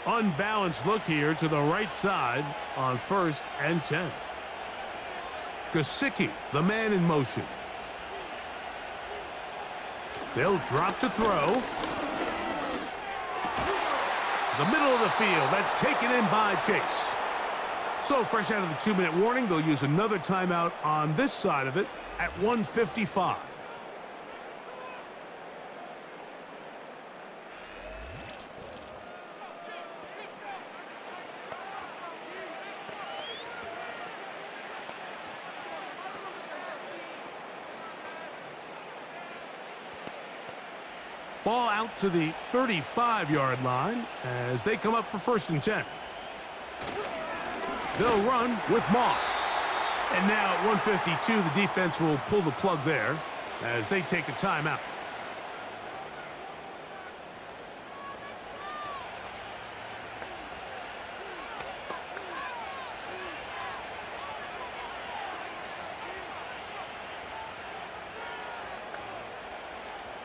Unbalanced look here to the right side on 1st and 10. Gesicki, the man in motion. They'll drop to throw. To the middle of the field. That's taken in by Chase. So fresh out of the 2-minute warning, they'll use another timeout on this side of it at 1:55. Ball out to the 35-yard line as they come up for 1st and 10. They'll run with Moss. And now at 1:52, the defense will pull the plug there as they take a timeout.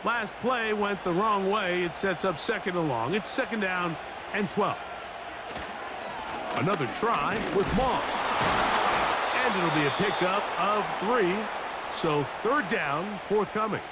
Last play went the wrong way. It sets up 2nd and long. It's 2nd down and 12. Another try with Moss. And it'll be a pickup of 3. So 3rd down forthcoming.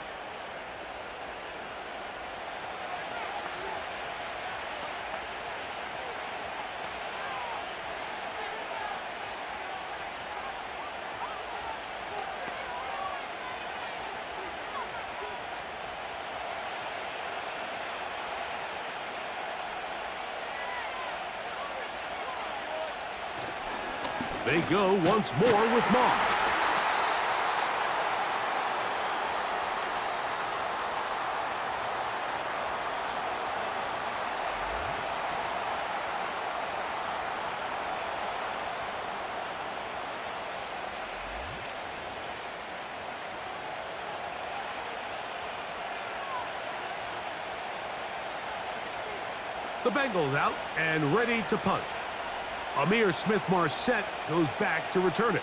They go once more with Moss. The Bengals out and ready to punt. Ihmir Smith-Marsette goes back to return it.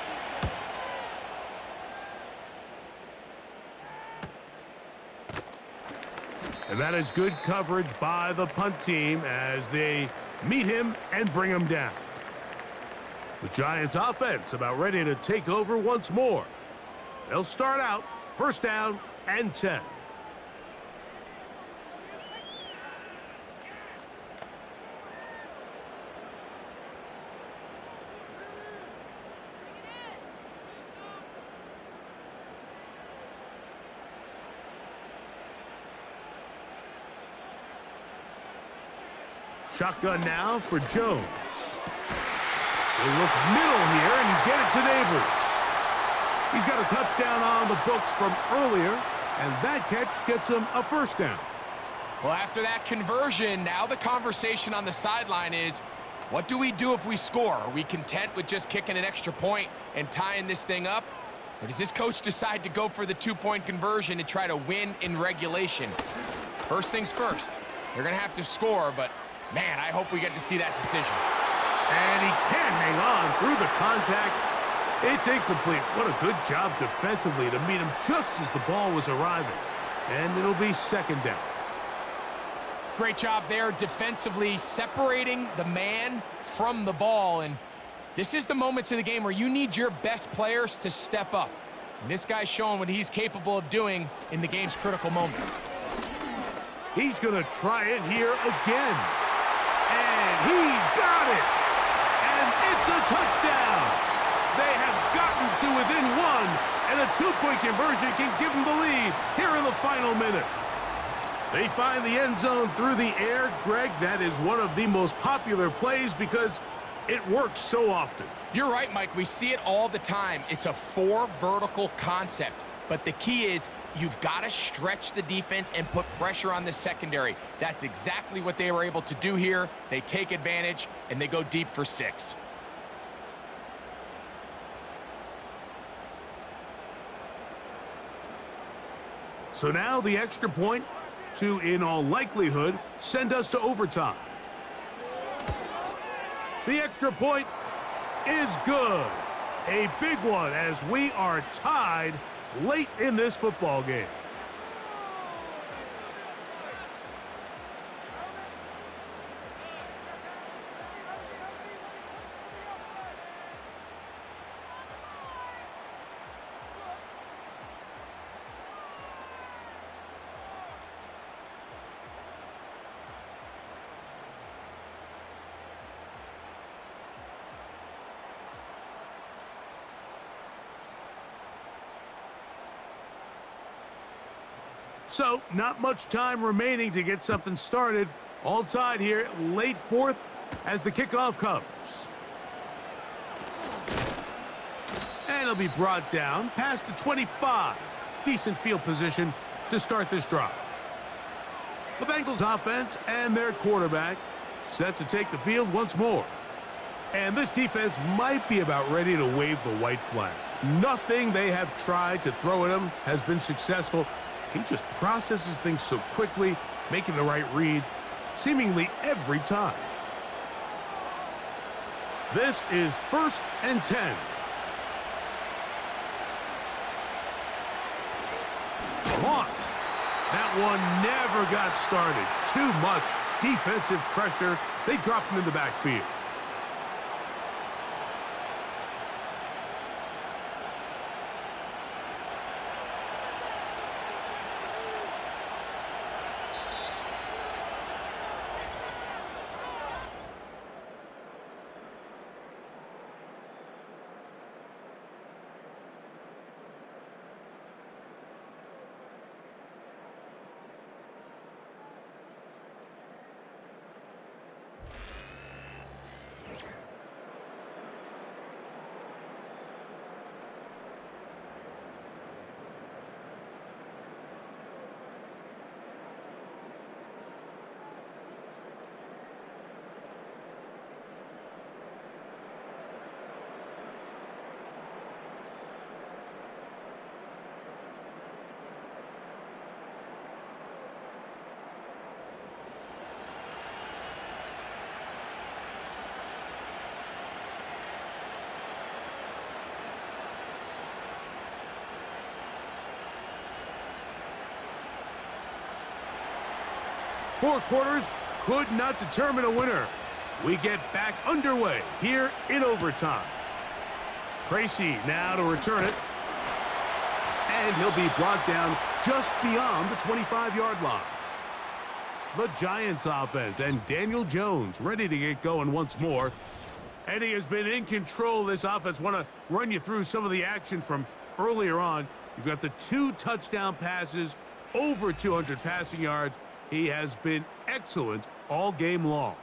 And that is good coverage by the punt team as they meet him and bring him down. The Giants offense about ready to take over once more. They'll start out 1st down and 10. Shotgun now for Jones. They look middle here and get it to Neighbors. He's got a touchdown on the books from earlier, and that catch gets him a 1st down. Well, after that conversion, now the conversation on the sideline is, what do we do if we score? Are we content with just kicking an extra point and tying this thing up? Or does this coach decide to go for the 2-point conversion and try to win in regulation? First things first, they're going to have to score, but man, I hope we get to see that decision. And he can't hang on through the contact. It's incomplete. What a good job defensively to meet him just as the ball was arriving. And it'll be second down. Great job there defensively, separating the man from the ball. And this is the moments of the game where you need your best players to step up. And this guy's showing what he's capable of doing in the game's critical moment. He's going to try it here again. And he's got it. And it's a touchdown. They have gotten to within one, and a two-point conversion can give them the lead here in the final minute. They find the end zone through the air. Greg, that is one of the most popular plays because it works so often. You're right, Mike. We see it all the time. It's a four vertical concept. But the key is you've got to stretch the defense and put pressure on the secondary. That's exactly what they were able to do here. They take advantage, and they go deep for 6. So now the extra point to, in all likelihood, send us to overtime. The extra point is good. A big one as we are tied late in this football game. So, not much time remaining to get something started. All tied here, late fourth, as the kickoff comes. And it'll be brought down past the 25. Decent field position to start this drive. The Bengals offense and their quarterback set to take the field once more. And this defense might be about ready to wave the white flag. Nothing they have tried to throw at him has been successful. He just processes things so quickly, making the right read, seemingly every time. This is 1st and 10. Loss. That one never got started. Too much defensive pressure. They dropped him in the backfield. Four quarters could not determine a winner. We get back underway here in overtime. Tracy now to return it. And he'll be brought down just beyond the 25-yard line. The Giants offense and Daniel Jones ready to get going once more. Eddie has been in control of this offense. Want to run you through some of the action from earlier on. You've got the 2 touchdown passes, over 200 passing yards. He has been excellent all game long.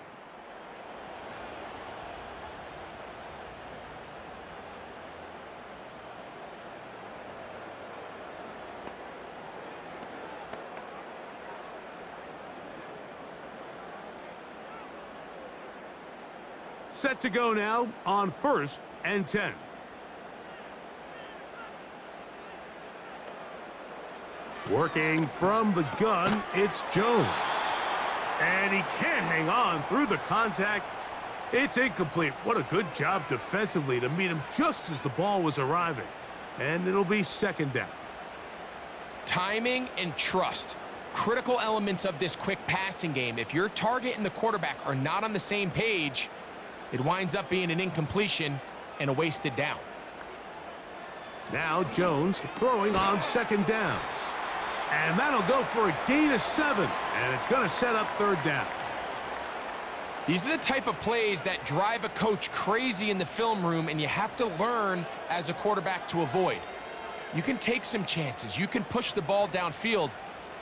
Set to go now on 1st and 10. Working from the gun, it's Jones. And he can't hang on through the contact. It's incomplete. What a good job defensively to meet him just as the ball was arriving. And it'll be second down. Timing and trust. Critical elements of this quick passing game. If your target and the quarterback are not on the same page, it winds up being an incompletion and a wasted down. Now Jones throwing on second down. And that'll go for a gain of 7. And it's going to set up third down. These are the type of plays that drive a coach crazy in the film room, and you have to learn as a quarterback to avoid. You can take some chances. You can push the ball downfield,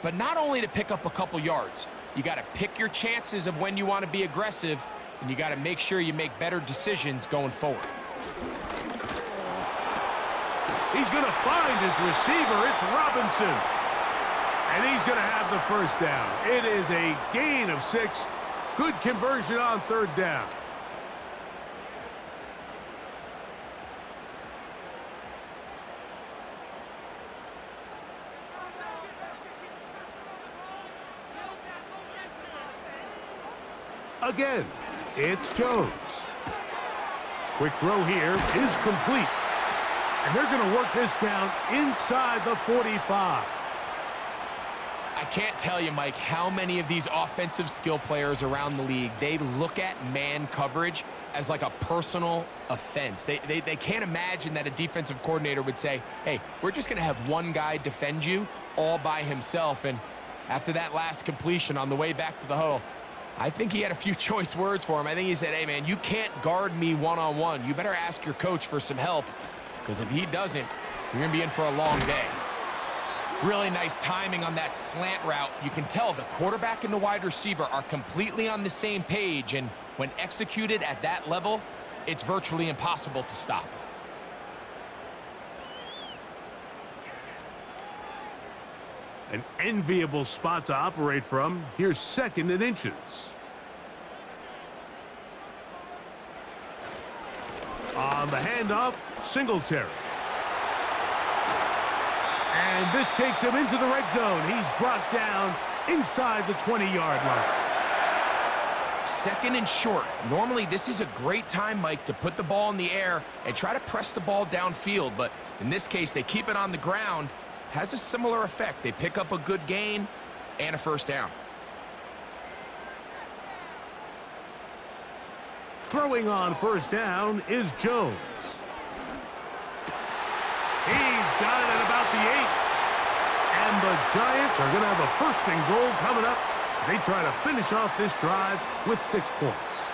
but not only to pick up a couple yards. You got to pick your chances of when you want to be aggressive, and you got to make sure you make better decisions going forward. He's going to find his receiver. It's Robinson. And he's going to have the first down. It is a gain of 6. Good conversion on third down. Again, it's Jones. Quick throw here is complete. And they're going to work this down inside the 45. I can't tell you, Mike, how many of these offensive skill players around the league, they look at man coverage as like a personal offense. They can't imagine that a defensive coordinator would say, hey, we're just going to have one guy defend you all by himself. And after that last completion on the way back to the huddle, I think he had a few choice words for him. I think he said, hey, man, you can't guard me one-on-one. You better ask your coach for some help, because if he doesn't, you're going to be in for a long day. Really nice timing on that slant route. You can tell the quarterback and the wide receiver are completely on the same page, and when executed at that level, it's virtually impossible to stop. An enviable spot to operate from. Here's second and inches. On the handoff, Singletary. And this takes him into the red zone. He's brought down inside the 20-yard line. Second and short. Normally, this is a great time, Mike, to put the ball in the air and try to press the ball downfield. But in this case, they keep it on the ground. Has a similar effect. They pick up a good gain and a first down. Throwing on first down is Jones. He's got it at about the 8. And the Giants are going to have a first and goal coming up. They try to finish off this drive with 6 points.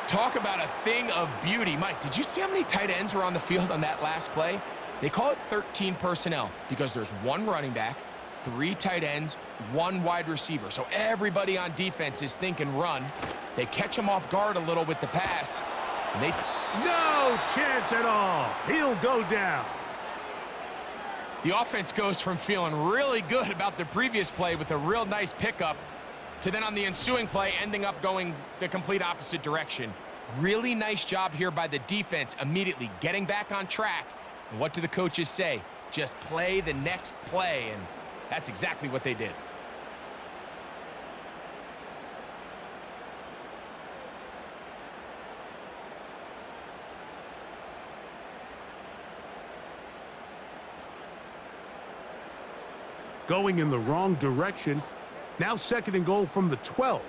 Talk about a thing of beauty. Mike, did you see how many tight ends were on the field on that last play? They call it 13 personnel because there's 1 running back, 3 tight ends, 1 wide receiver. So everybody on defense is thinking run. They catch him off guard a little with the pass. And no chance at all. He'll go down. The offense goes from feeling really good about the previous play with a real nice pickup to then on the ensuing play ending up going the complete opposite direction. Really nice job here by the defense immediately getting back on track. And what do the coaches say? Just play the next play, and that's exactly what they did. Going in the wrong direction. Now second and goal from the 12.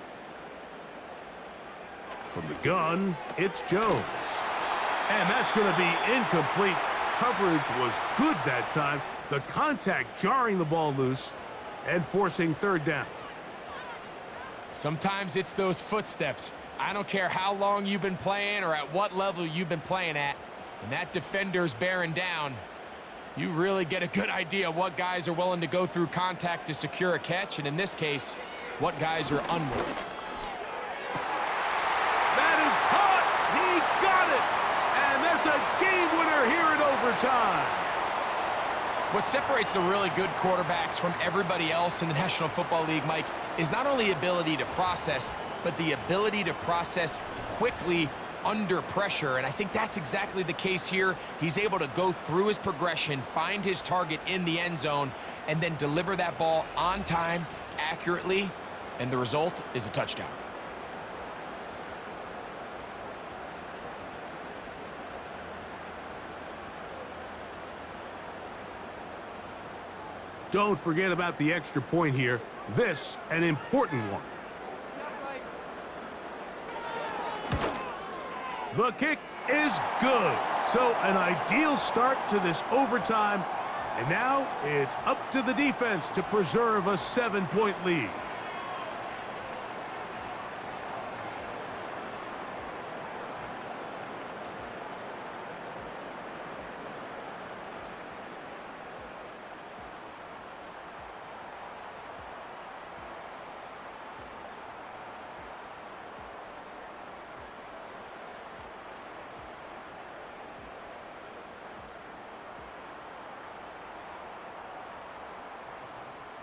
From the gun, it's Jones. And that's going to be incomplete. Coverage was good that time. The contact jarring the ball loose and forcing third down. Sometimes it's those footsteps. I don't care how long you've been playing or at what level you've been playing at. When that defender's bearing down, you really get a good idea what guys are willing to go through contact to secure a catch, and in this case, what guys are unwilling. That is caught. He got it. And that's a game winner here in overtime. What separates the really good quarterbacks from everybody else in the National Football League, Mike, is not only ability to process, but the ability to process quickly under pressure, and I think that's exactly the case here. He's able to go through his progression, find his target in the end zone, and then deliver that ball on time, accurately, and the result is a touchdown. Don't forget about the extra point here. This, an important one. The kick is good. So an ideal start to this overtime. And now it's up to the defense to preserve a 7-point lead.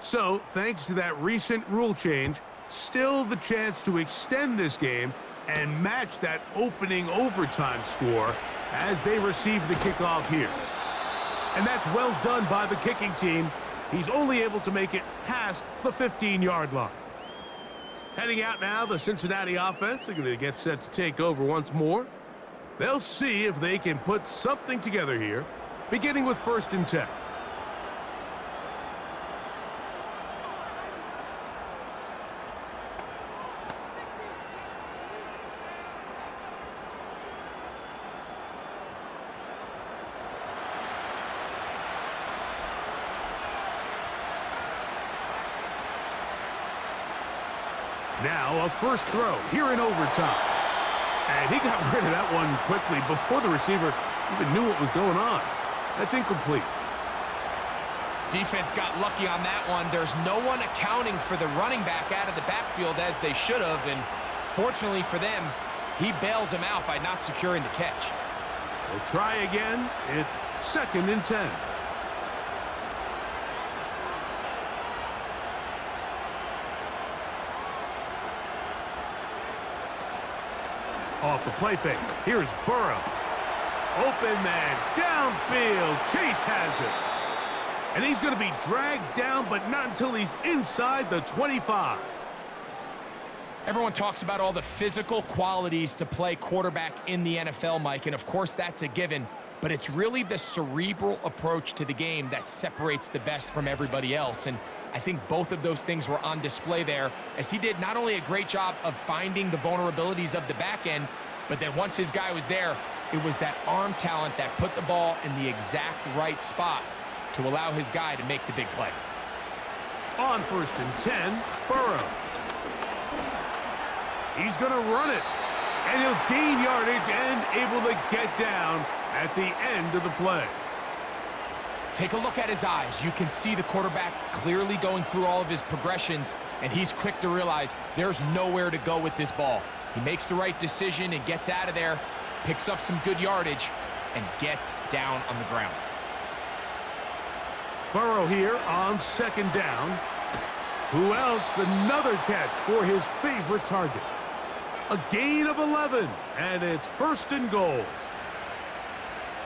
So, thanks to that recent rule change, still the chance to extend this game and match that opening overtime score as they receive the kickoff here. And that's well done by the kicking team. He's only able to make it past the 15-yard line. Heading out now, the Cincinnati offense. They're going to get set to take over once more. They'll see if they can put something together here, beginning with 1st and 10. Now a first throw here in overtime. And he got rid of that one quickly before the receiver even knew what was going on. That's incomplete. Defense got lucky on that one. There's no one accounting for the running back out of the backfield as they should have. And fortunately for them, he bails him out by not securing the catch. We'll try again. It's 2nd and 10. Off the play fake. Here's Burrow. Open man. Downfield. Chase has it. And he's going to be dragged down, but not until he's inside the 25. Everyone talks about all the physical qualities to play quarterback in the NFL, Mike, and of course that's a given, but it's really the cerebral approach to the game that separates the best from everybody else. And I think both of those things were on display there, as he did not only a great job of finding the vulnerabilities of the back end, but then once his guy was there, it was that arm talent that put the ball in the exact right spot to allow his guy to make the big play. On 1st and 10, Burrow. He's going to run it, and he'll gain yardage and able to get down at the end of the play. Take a look at his eyes. You can see the quarterback clearly going through all of his progressions, and he's quick to realize there's nowhere to go with this ball. He makes the right decision and gets out of there, picks up some good yardage, and gets down on the ground. Burrow here on 2nd down. Who else? Another catch for his favorite target. A gain of 11, and it's 1st and goal.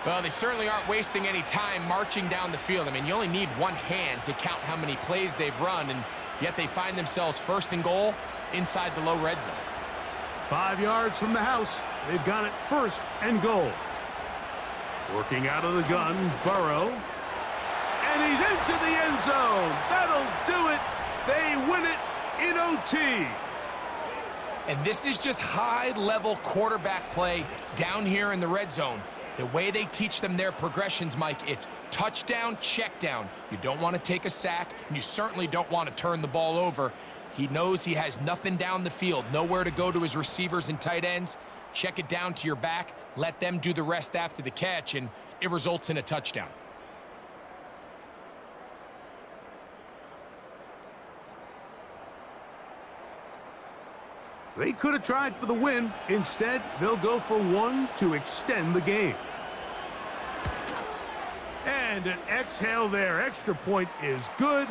Well, they certainly aren't wasting any time marching down the field. I mean, you only need one hand to count how many plays they've run, and yet they find themselves 1st and goal inside the low red zone. 5 yards from the house. They've got it 1st and goal. Working out of the gun, Burrow. And he's into the end zone. That'll do it. They win it in OT. And this is just high-level quarterback play down here in the red zone. The way they teach them their progressions, Mike, it's touchdown, check down. You don't want to take a sack, and you certainly don't want to turn the ball over. He knows he has nothing down the field, nowhere to go to his receivers and tight ends. Check it down to your back, let them do the rest after the catch, and it results in a touchdown. They could have tried for the win. Instead, they'll go for one to extend the game. And an exhale there. Extra point is good.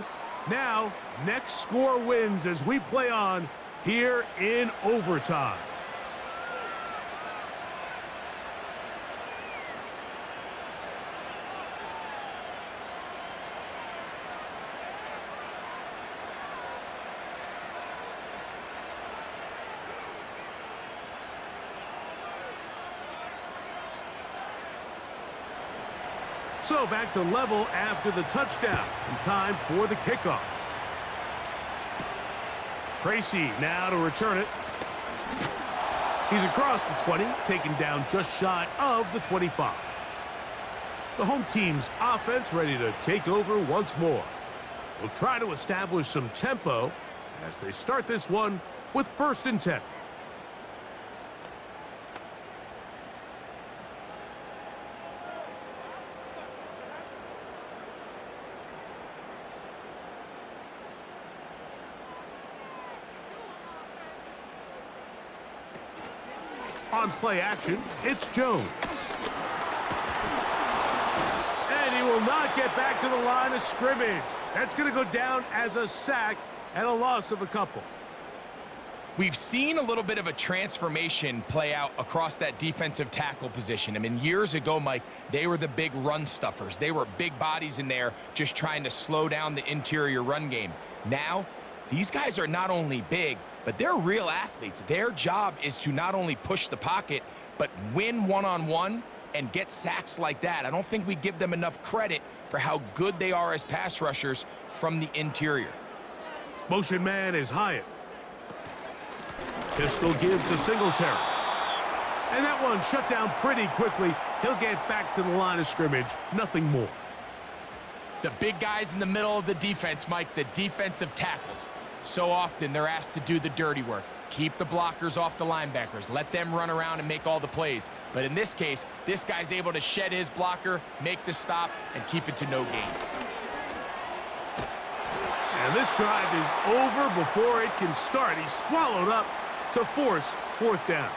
Now, next score wins as we play on here in overtime. So back to level after the touchdown, and time for the kickoff. Tracy now to return it. He's across the 20, taken down just shy of the 25. The home team's offense ready to take over once more. They'll try to establish some tempo as they start this one with 1st and 10. On play action, it's Jones. And he will not get back to the line of scrimmage. That's going to go down as a sack and a loss of a couple. We've seen a little bit of a transformation play out across that defensive tackle position. I mean, years ago, Mike, they were the big run stuffers. They were big bodies in there just trying to slow down the interior run game. Now, these guys are not only big, but they're real athletes. Their job is to not only push the pocket, but win one-on-one and get sacks like that. I don't think we give them enough credit for how good they are as pass rushers from the interior. Motion man is Hyatt. Pistol gives to Singletary. And that one shut down pretty quickly. He'll get back to the line of scrimmage. Nothing more. The big guys in the middle of the defense, Mike, the defensive tackles. So often they're asked to do the dirty work. Keep the blockers off the linebackers. Let them run around and make all the plays. But in this case, this guy's able to shed his blocker, make the stop, and keep it to no gain. And this drive is over before it can start. He's swallowed up to force 4th down.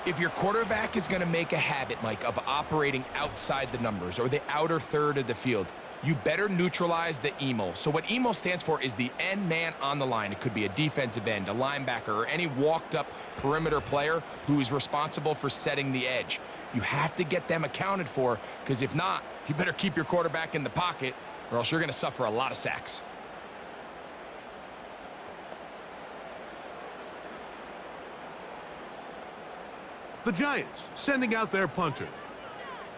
If your quarterback is going to make a habit, Mike, of operating outside the numbers or the outer third of the field, you better neutralize the EMO. So what EMO stands for is the end man on the line. It could be a defensive end, a linebacker, or any walked-up perimeter player who is responsible for setting the edge. You have to get them accounted for, because if not, you better keep your quarterback in the pocket, or else you're going to suffer a lot of sacks. The Giants sending out their punter.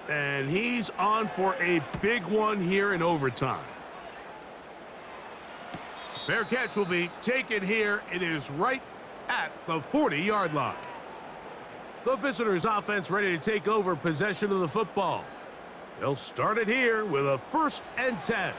And he's on for a big one here in overtime. Fair catch will be taken here. It is right at the 40-yard line. The visitors' offense ready to take over possession of the football. They'll start it here with a 1st and 10.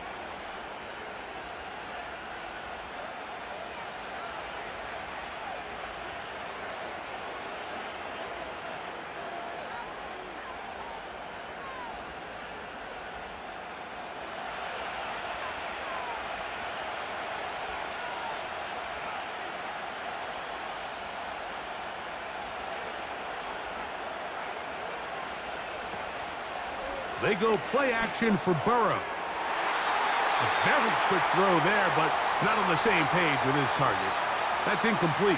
They go play action for Burrow. A very quick throw there, but not on the same page with his target. That's incomplete.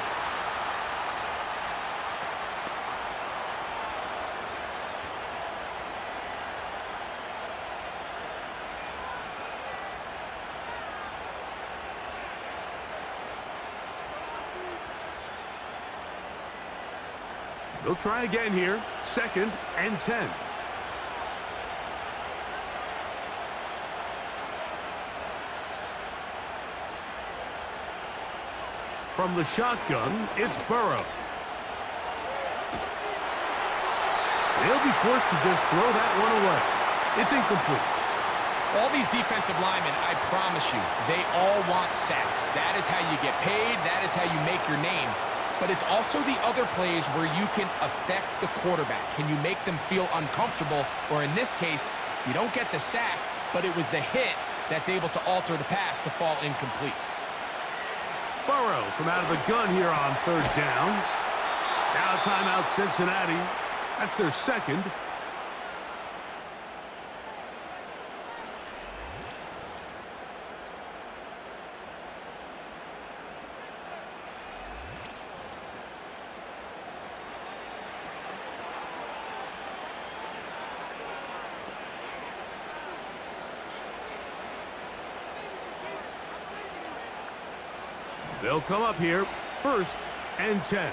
They'll try again here. 2nd and 10. From the shotgun, it's Burrow. They'll be forced to just throw that one away. It's incomplete. All these defensive linemen, I promise you, they all want sacks. That is how you get paid. That is how you make your name. But it's also the other plays where you can affect the quarterback. Can you make them feel uncomfortable? Or in this case, you don't get the sack, but it was the hit that's able to alter the pass to fall incomplete. Burrow from out of the gun here on 3rd down. Now timeout Cincinnati. That's their 2nd. They'll come up here, 1st and 10.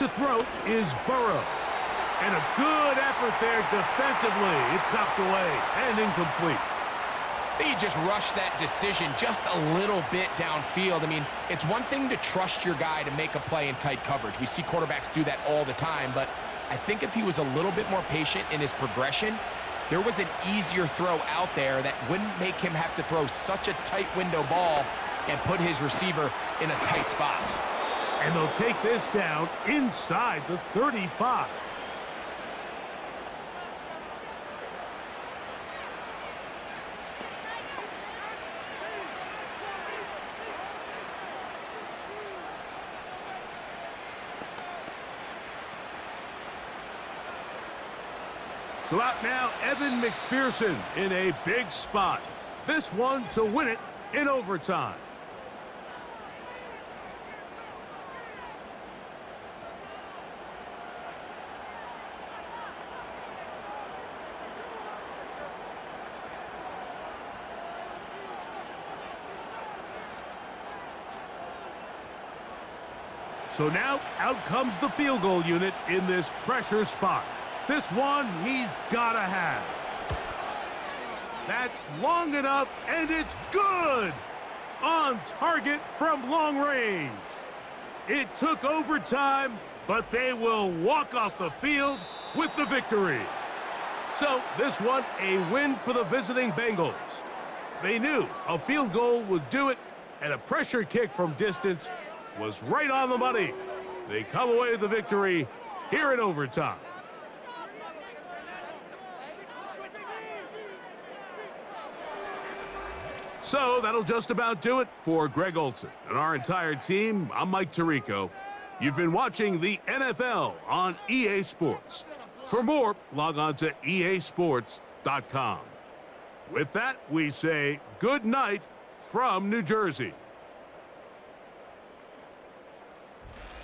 to throw is Burrow. And a good effort there defensively. It's knocked away and incomplete. He just rushed that decision just a little bit downfield. I mean, it's one thing to trust your guy to make a play in tight coverage. We see quarterbacks do that all the time, but I think if he was a little bit more patient in his progression, there was an easier throw out there that wouldn't make him have to throw such a tight window ball and put his receiver in a tight spot. And they'll take this down inside the 35. So out now, Evan McPherson in a big spot. This one to win it in overtime. So now out comes the field goal unit in this pressure spot. This one he's got to have. That's long enough, and it's good! On target from long range. It took overtime, but they will walk off the field with the victory. So this one, a win for the visiting Bengals. They knew a field goal would do it, and a pressure kick from distance was right on the money. They come away with the victory here in overtime. So that'll just about do it for Greg Olsen and our entire team. I'm Mike Tirico. You've been watching the NFL on EA Sports. For more, log on to easports.com. With that, we say good night from New Jersey.